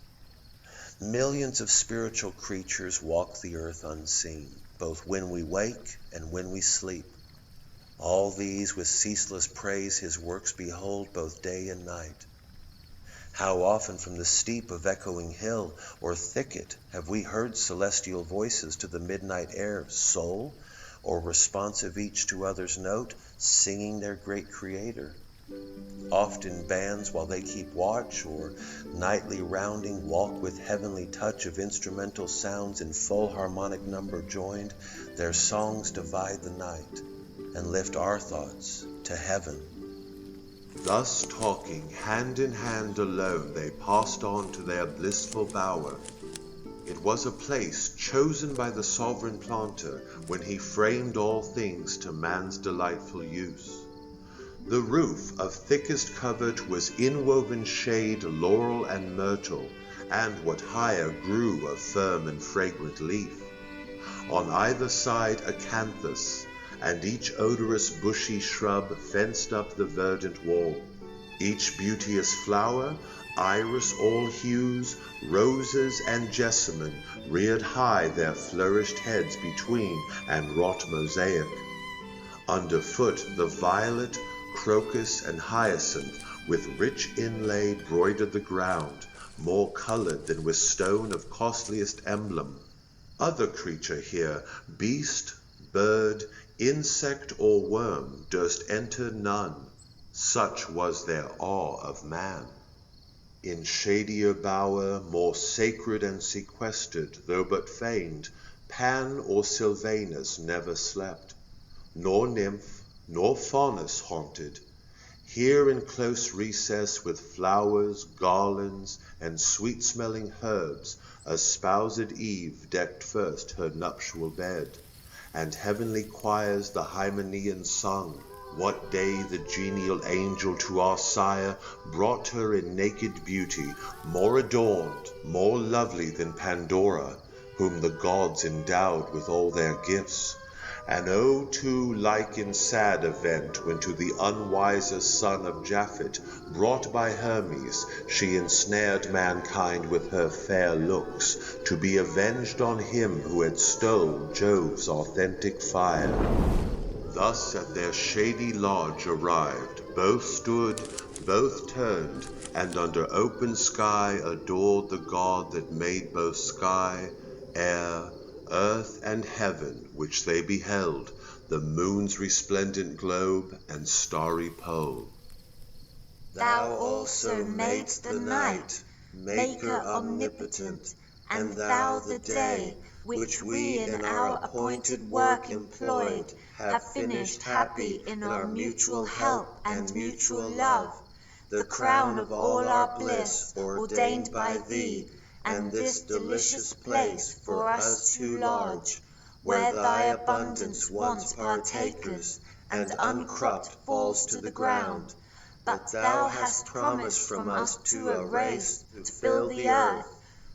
Millions of spiritual creatures walk the earth unseen, both when we wake and when we sleep. All these with ceaseless praise his works behold both day and night. How often from the steep of echoing hill or thicket have we heard celestial voices to the midnight air, sole, or responsive each to other's note, singing their great Creator. Oft in bands while they keep watch, or nightly rounding walk with heavenly touch of instrumental sounds in full harmonic number joined, their songs divide the night, and lift our thoughts to heaven. Thus talking, hand in hand alone, they passed on to their blissful bower. It was a place chosen by the sovereign planter when he framed all things to man's delightful use. The roof of thickest covert was inwoven shade, laurel and myrtle, and what higher grew of firm and fragrant leaf. On either side acanthus, and each odorous bushy shrub fenced up the verdant wall. Each beauteous flower, iris all hues, roses and jessamine, reared high their flourished heads between and wrought mosaic. Underfoot the violet, crocus, and hyacinth with rich inlay broidered the ground, more colored than with stone of costliest emblem. Other creature here, beast, bird, insect, or worm, durst enter none, such was their awe of man. In shadier bower, more sacred and sequestered, though but feigned, Pan or Sylvanus never slept, nor nymph, nor Faunus haunted. Here in close recess with flowers, garlands, and sweet-smelling herbs, espoused Eve decked first her nuptial bed, and heavenly choirs the Hymenaean sung, what day the genial angel to our sire brought her in naked beauty, more adorned, more lovely than Pandora, whom the gods endowed with all their gifts. And oh, too like in sad event, when to the unwiser son of Japhet, brought by Hermes, she ensnared mankind with her fair looks, to be avenged on him who had stole Jove's authentic fire. Thus at their shady lodge arrived, both stood, both turned, and under open sky adored the God that made both sky, air, earth, and heaven, which they beheld, the moon's resplendent globe and starry pole. Thou also madest the night, Maker omnipotent, and thou the day, which we in our appointed work employed, have finished happy in our mutual help and mutual love, the crown of all our bliss ordained by thee, and this delicious place for us too large, where thy abundance wants partakers, and uncropped falls to the ground. But thou hast promised from us to a race to fill the earth,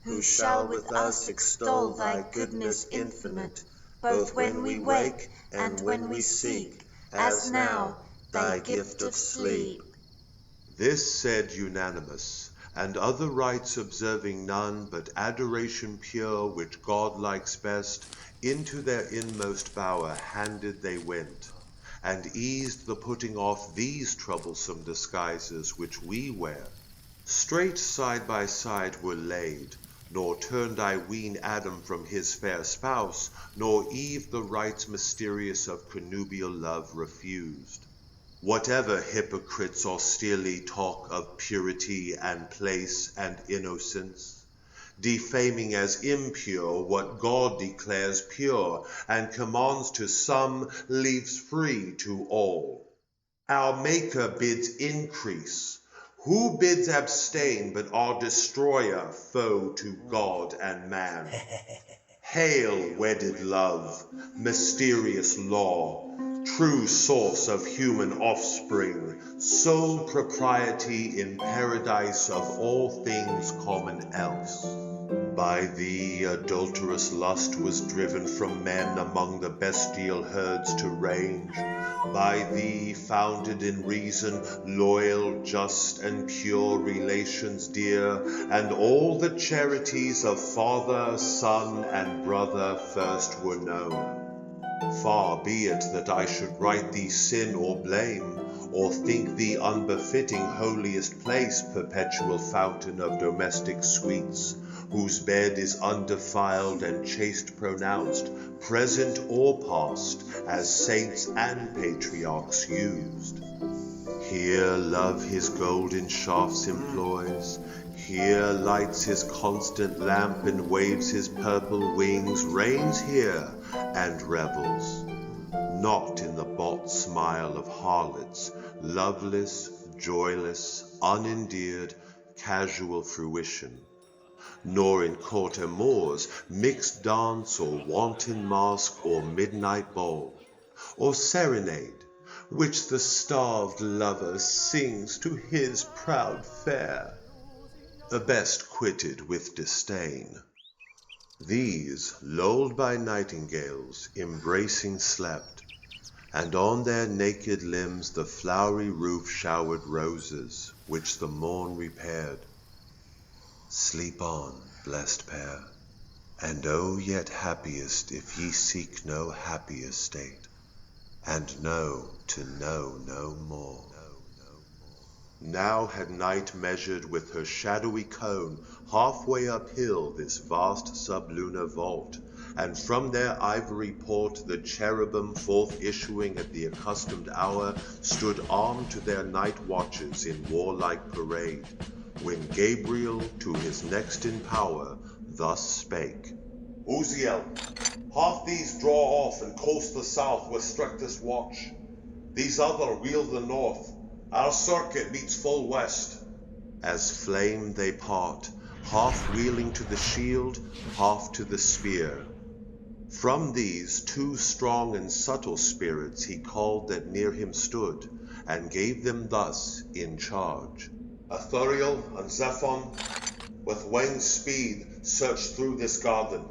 who shall with us extol thy goodness infinite, both when we wake and when we seek, as now, thy gift of sleep. This said unanimous, and other rites observing none, but adoration pure, which God likes best, into their inmost bower handed they went, and eased the putting off these troublesome disguises which we wear. Straight side by side were laid, nor turned I ween Adam from his fair spouse, nor Eve the rites mysterious of connubial love refused. Whatever hypocrites austerely talk of purity and place and innocence, defaming as impure what God declares pure, and commands to some, leaves free to all. Our Maker bids increase. Who bids abstain but our destroyer, foe to God and man? Hail, wedded love, mysterious law, true source of human offspring, sole propriety in paradise of all things common else. By thee adulterous lust was driven from men among the bestial herds to range. By thee founded in reason, loyal, just, and pure relations dear, and all the charities of father, son, and brother first were known. Far be it that I should write thee sin or blame, or think thee unbefitting holiest place, perpetual fountain of domestic sweets, whose bed is undefiled and chaste pronounced, present or past, as saints and patriarchs used. Here love his golden shafts employs, here lights his constant lamp and waves his purple wings, reigns here and revels, not in the bought smile of harlots, loveless, joyless, unendeared, casual fruition, nor in court amours, mixed dance or wanton mask or midnight ball, or serenade, which the starved lover sings to his proud fair, the best quitted with disdain. These, lulled by nightingales, embracing slept, and on their naked limbs the flowery roof showered roses, which the morn repaired. Sleep on, blessed pair, and oh yet happiest if ye seek no happier state, and know to know no more. Now had night measured with her shadowy cone halfway uphill this vast sublunar vault, and from their ivory port the cherubim forth issuing at the accustomed hour stood armed to their night watches in warlike parade, when Gabriel to his next in power thus spake. Uriel, half these draw off and coast the south with strictest watch. These other wheel the north. Our circuit meets full west. As flame they part, half wheeling to the shield, half to the spear. From these 2 strong and subtle spirits he called that near him stood, and gave them thus in charge. Uriel and Zephon, with winged speed, search through this garden.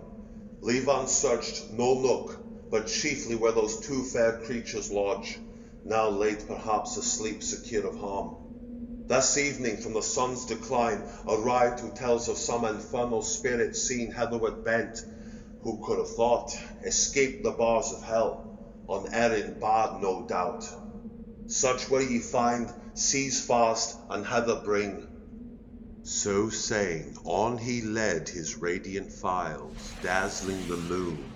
Leave unsearched no nook, but chiefly where those 2 fair creatures lodge, now laid perhaps asleep secure of harm. This evening from the sun's decline arrived who tells of some infernal spirit seen hitherward bent, who could have thought, escaped the bars of hell, on Erin bad no doubt. Such will ye find, seize fast, and hither bring. So saying, on he led his radiant files, dazzling the moon.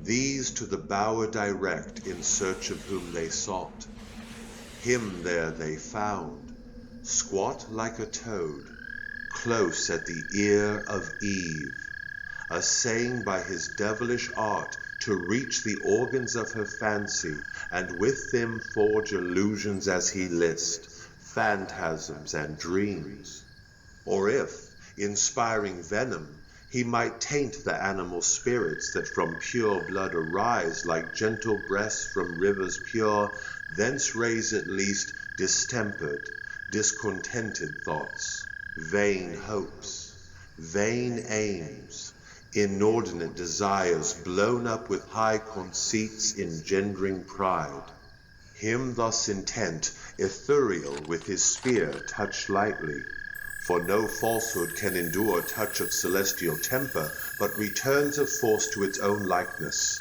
These to the bower direct, in search of whom they sought. Him there they found, squat like a toad, close at the ear of Eve, essaying by his devilish art to reach the organs of her fancy, and with them forge illusions as he list, phantasms and dreams. Or if, inspiring venom, he might taint the animal spirits that from pure blood arise like gentle breasts from rivers pure, thence raise at least distempered, discontented thoughts, vain hopes, vain aims, inordinate desires blown up with high conceits engendering pride. Him thus intent Uriel with his spear touched lightly, for no falsehood can endure touch of celestial temper, but returns of force to its own likeness.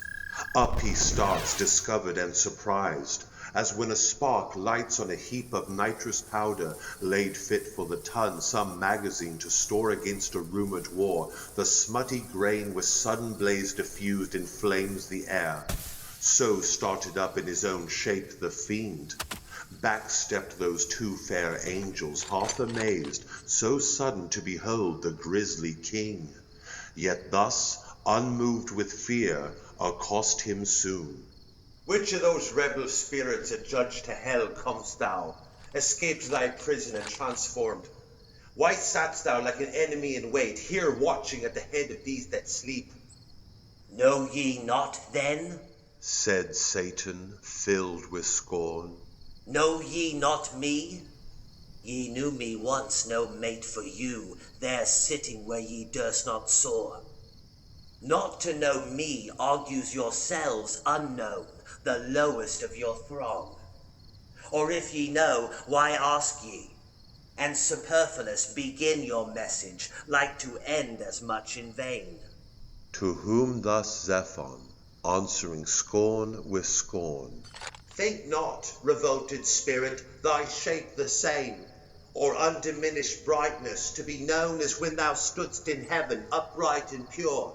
Up he starts, discovered and surprised, as when a spark lights on a heap of nitrous powder, laid fit for the ton, some magazine to store against a rumored war, the smutty grain with sudden blaze diffused inflames the air. So started up in his own shape the fiend. Back stepped those two fair angels, half amazed, so sudden to behold the grisly king. Yet thus, unmoved with fear, accost him soon. Which of those rebel spirits adjudged to hell comest thou, escaped thy prison and transformed? Why satst thou like an enemy in wait, here watching at the head of these that sleep? Know ye not then? Said Satan, filled with scorn. Know ye not me? Ye knew me once, no mate for you, there sitting where ye durst not soar. Not to know me argues yourselves unknown, the lowest of your throng. Or if ye know, why ask ye? And superfluous begin your message, like to end as much in vain. To whom thus Zephon, answering scorn with scorn. Think not, revolted spirit, thy shape the same, or undiminished brightness, to be known as when thou stoodst in heaven, upright and pure.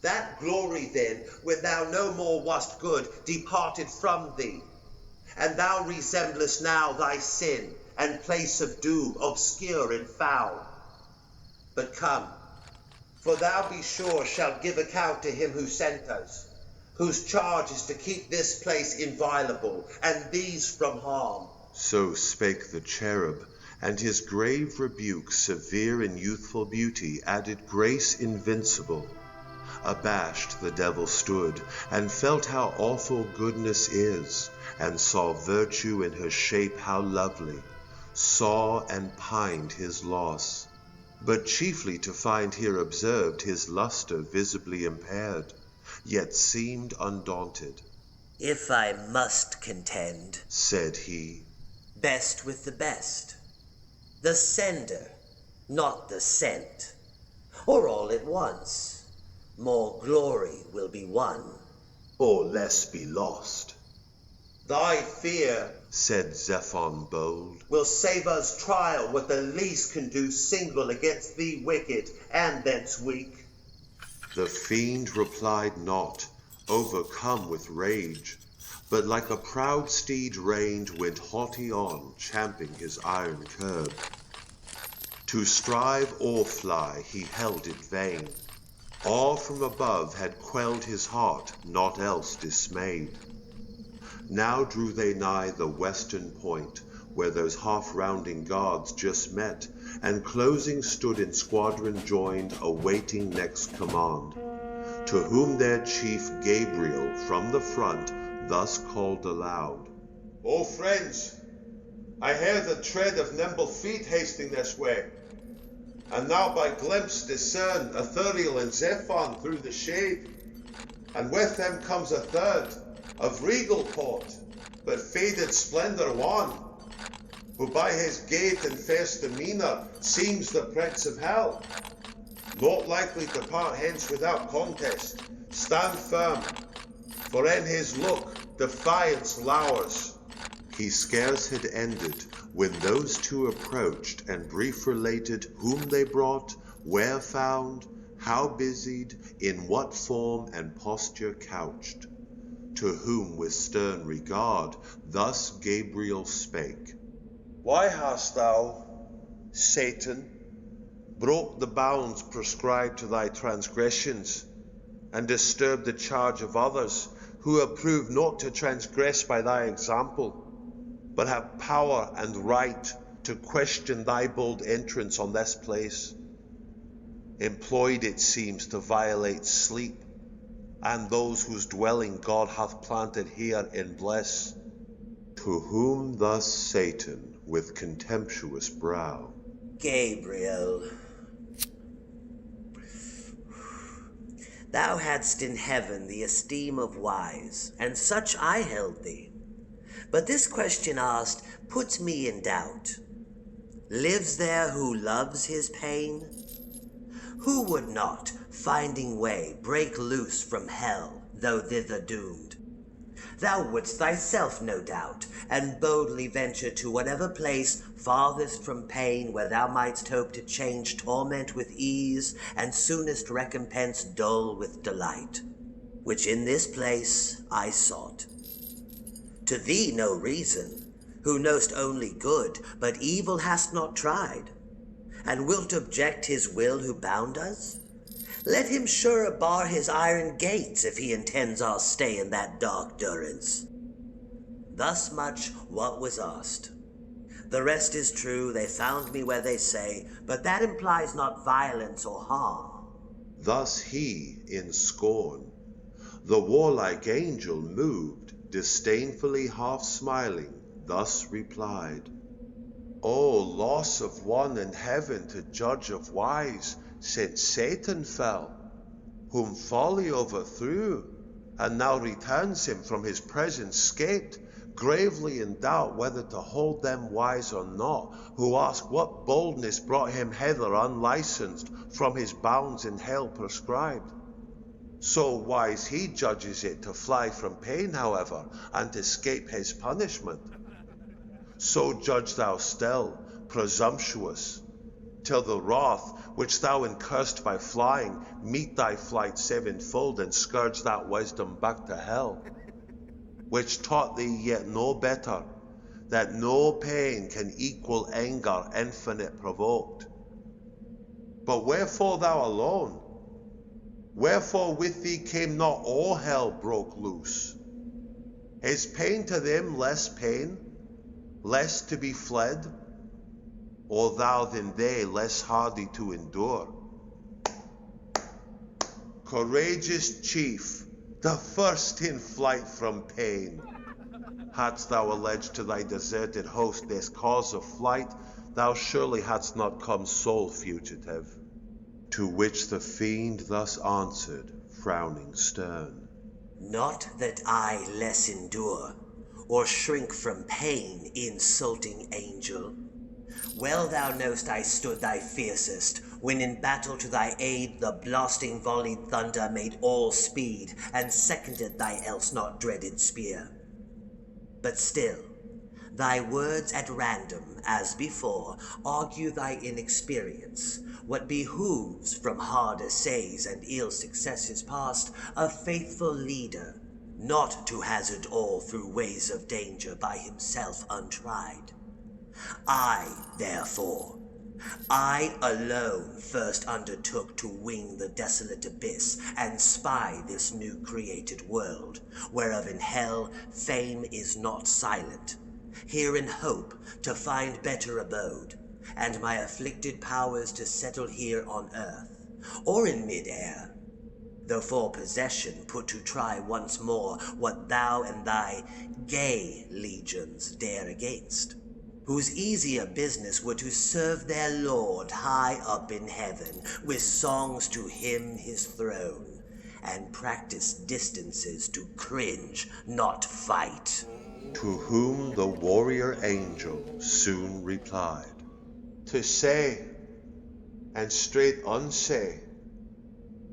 That glory then, when thou no more wast good, departed from thee, and thou resemblest now thy sin, and place of doom, obscure and foul. But come, for thou be sure shalt give account to him who sent us, whose charge is to keep this place inviolable, and these from harm. So spake the cherub, and his grave rebuke, severe in youthful beauty, added grace invincible. Abashed the devil stood, and felt how awful goodness is, and saw virtue in her shape how lovely, saw and pined his loss, but chiefly to find here observed his lustre visibly impaired, yet seemed undaunted. If I must contend, said he, best with the best, the sender, not the sent, or all at once, more glory will be won, or less be lost. Thy fear, said Zephon bold, will save us trial what the least can do single against thee wicked, and thence weak. The fiend replied not, overcome with rage, but like a proud steed reined went haughty on, champing his iron curb. To strive or fly he held it vain. Awe from above had quelled his heart, naught else dismayed. Now drew they nigh the western point, where those half-rounding guards just met, and closing stood in squadron joined, awaiting next command. To whom their chief Gabriel from the front thus called aloud. O friends, I hear the tread of nimble feet hasting this way, and now by glimpse discern Uriel and Zephon through the shade, and with them comes a third, of regal port, but faded splendor wan, who by his gait and fierce demeanor seems the prince of hell. Not likely to part hence without contest. Stand firm, for in his look defiance lowers. He scarce had ended when those two approached and brief related whom they brought, where found, how busied, in what form and posture couched. To whom with stern regard thus Gabriel spake. Why hast thou, Satan, broke the bounds prescribed to thy transgressions, and disturbed the charge of others, who approve not to transgress by thy example, but have power and right to question thy bold entrance on this place, employed, it seems, to violate sleep, and those whose dwelling God hath planted here in bliss. To whom thus Satan with contemptuous brow. Gabriel, thou hadst in heaven the esteem of wise, and such I held thee. But this question asked puts me in doubt. Lives there who loves his pain? Who would not, finding way, break loose from hell, though thither doomed? Thou wouldst thyself, no doubt, and boldly venture to whatever place farthest from pain, where thou mightst hope to change torment with ease, and soonest recompense dole with delight, which in this place I sought. To thee no reason, who knowst only good, but evil hast not tried, and wilt object his will who bound us? Let him sure bar his iron gates, if he intends our stay in that dark durance. Thus much what was asked. The rest is true, they found me where they say, but that implies not violence or harm. Thus he, in scorn, the warlike angel moved, disdainfully half smiling, thus replied. O loss of one in heaven to judge of wise, since Satan fell, whom folly overthrew, and now returns him from his presence scaped, gravely in doubt whether to hold them wise or not, who ask what boldness brought him hither unlicensed, from his bounds in hell prescribed. So wise he judges it to fly from pain, however, and escape his punishment. So judge thou still, presumptuous, till the wrath which thou incurst by flying meet thy flight sevenfold, and scourge that wisdom back to hell, which taught thee yet no better, that no pain can equal anger infinite provoked. But wherefore thou alone? Wherefore with thee came not all hell broke loose? Is pain to them less pain, less to be fled? Or thou than they less hardy to endure? Courageous chief, the first in flight from pain, hadst thou alleged to thy deserted host this cause of flight, thou surely hadst not come sole fugitive. To which the fiend thus answered, frowning stern. Not that I less endure, or shrink from pain, insulting angel. Well thou knowst I stood thy fiercest, when in battle to thy aid the blasting volleyed thunder made all speed, and seconded thy else not dreaded spear. But still, thy words at random, as before, argue thy inexperience, what behooves from hard essays and ill successes past, a faithful leader, not to hazard all through ways of danger by himself untried. I, therefore, I alone first undertook to wing the desolate abyss and spy this new created world, whereof in hell fame is not silent, here in hope to find better abode, and my afflicted powers to settle here on earth, or in mid-air, though for possession put to try once more what thou and thy gay legions dare against, whose easier business were to serve their Lord high up in heaven, with songs to hymn his throne, and practice distances to cringe, not fight. To whom the warrior angel soon replied. To say, and straight unsay,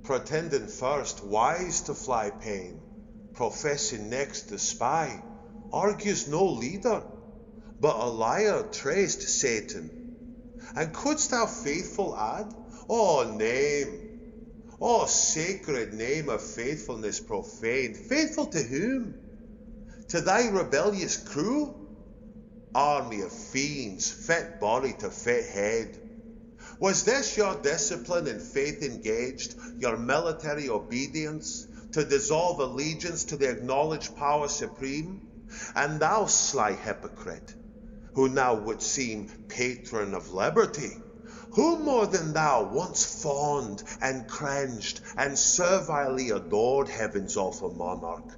pretending first wise to fly pain, professing next the spy, argues no leader, but a liar traced Satan. And couldst thou faithful add, sacred name of faithfulness profaned, faithful to whom? To thy rebellious crew? Army of fiends, fit body to fit head. Was this your discipline and faith engaged, your military obedience, to dissolve allegiance to the acknowledged power supreme? And thou, sly hypocrite, who now would seem patron of liberty, who more than thou once fawned and cringed and servilely adored heaven's awful monarch,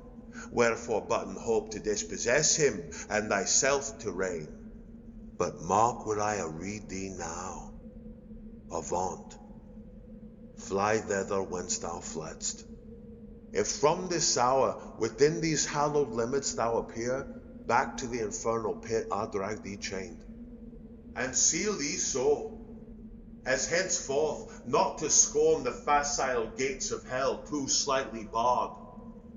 wherefore button hope to dispossess him and thyself to reign? But mark what I read thee now. Avaunt, fly thither whence thou fledst. If from this hour within these hallowed limits thou appear, back to the infernal pit I'll drag thee chained, and seal thee so, as henceforth not to scorn the facile gates of hell too slightly barred.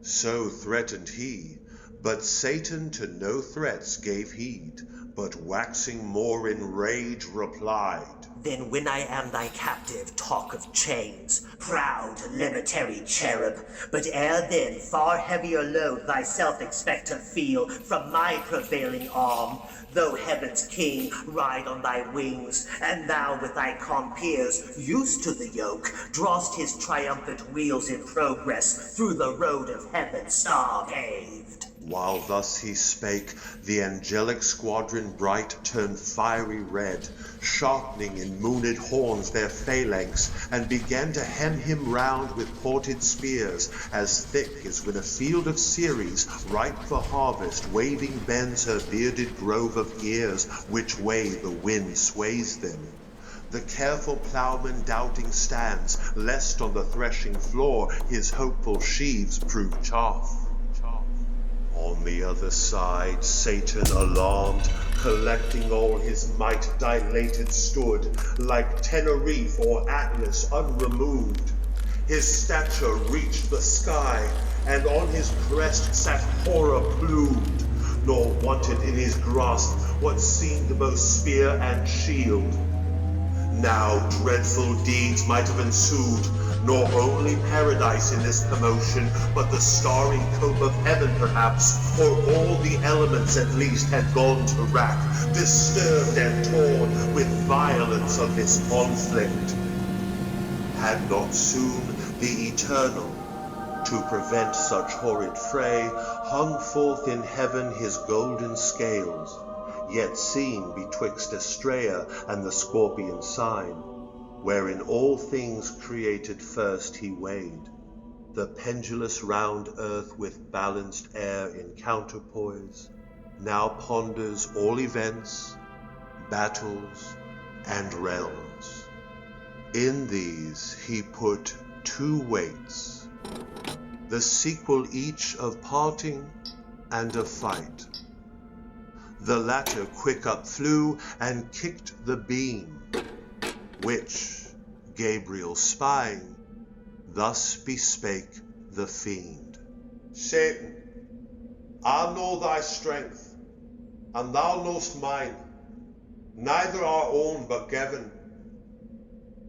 So threatened he, but Satan to no threats gave heed, but waxing more in rage replied, Then when I am thy captive, talk of chains, proud libertary cherub, but ere then far heavier load thyself expect to feel from my prevailing arm, though heaven's king ride on thy wings, and thou with thy compeers, used to the yoke, drawst his triumphant wheels in progress through the road of heaven star-paved. While thus he spake, the angelic squadron bright turned fiery red, sharpening in mooned horns their phalanx, and began to hem him round with ported spears, as thick as when a field of Ceres, ripe for harvest, waving bends her bearded grove of ears, which way the wind sways them. The careful ploughman doubting stands, lest on the threshing floor his hopeful sheaves prove chaff. On the other side, Satan, alarmed, collecting all his might dilated, stood, like Tenerife or Atlas unremoved. His stature reached the sky, and on his crest sat horror plumed, nor wanted in his grasp what seemed both spear and shield. Now dreadful deeds might have ensued, nor only paradise in this commotion, but the starry cope of heaven perhaps, or all the elements at least had gone to rack, disturbed and torn with violence of this conflict. Had not soon the Eternal, to prevent such horrid fray, hung forth in heaven his golden scales, yet seen betwixt Astraea and the Scorpion sign, wherein all things created first he weighed, the pendulous round earth with balanced air in counterpoise, now ponders all events, battles, and realms. In these he put two weights, the sequel each of parting and of fight. The latter quick up flew and kicked the beam, which, Gabriel spying, thus bespake the fiend. Satan, I know thy strength, and thou knowst mine, neither our own but given.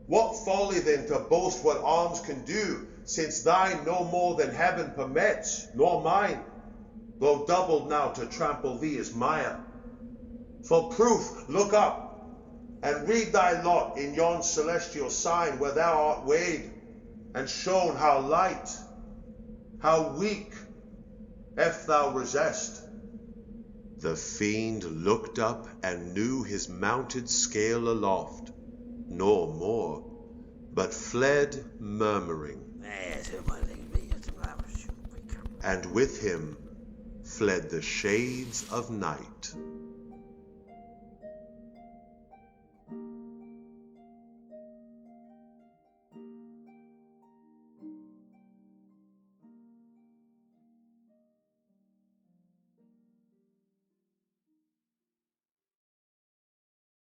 What folly then to boast what arms can do, since thine no more than heaven permits, nor mine, though doubled now to trample thee as mire. For proof, look up, and read thy lot in yon celestial sign where thou art weighed, and shown how light, how weak, if thou resist. The fiend looked up and knew his mounted scale aloft, nor more, but fled murmuring, and with him fled the shades of night.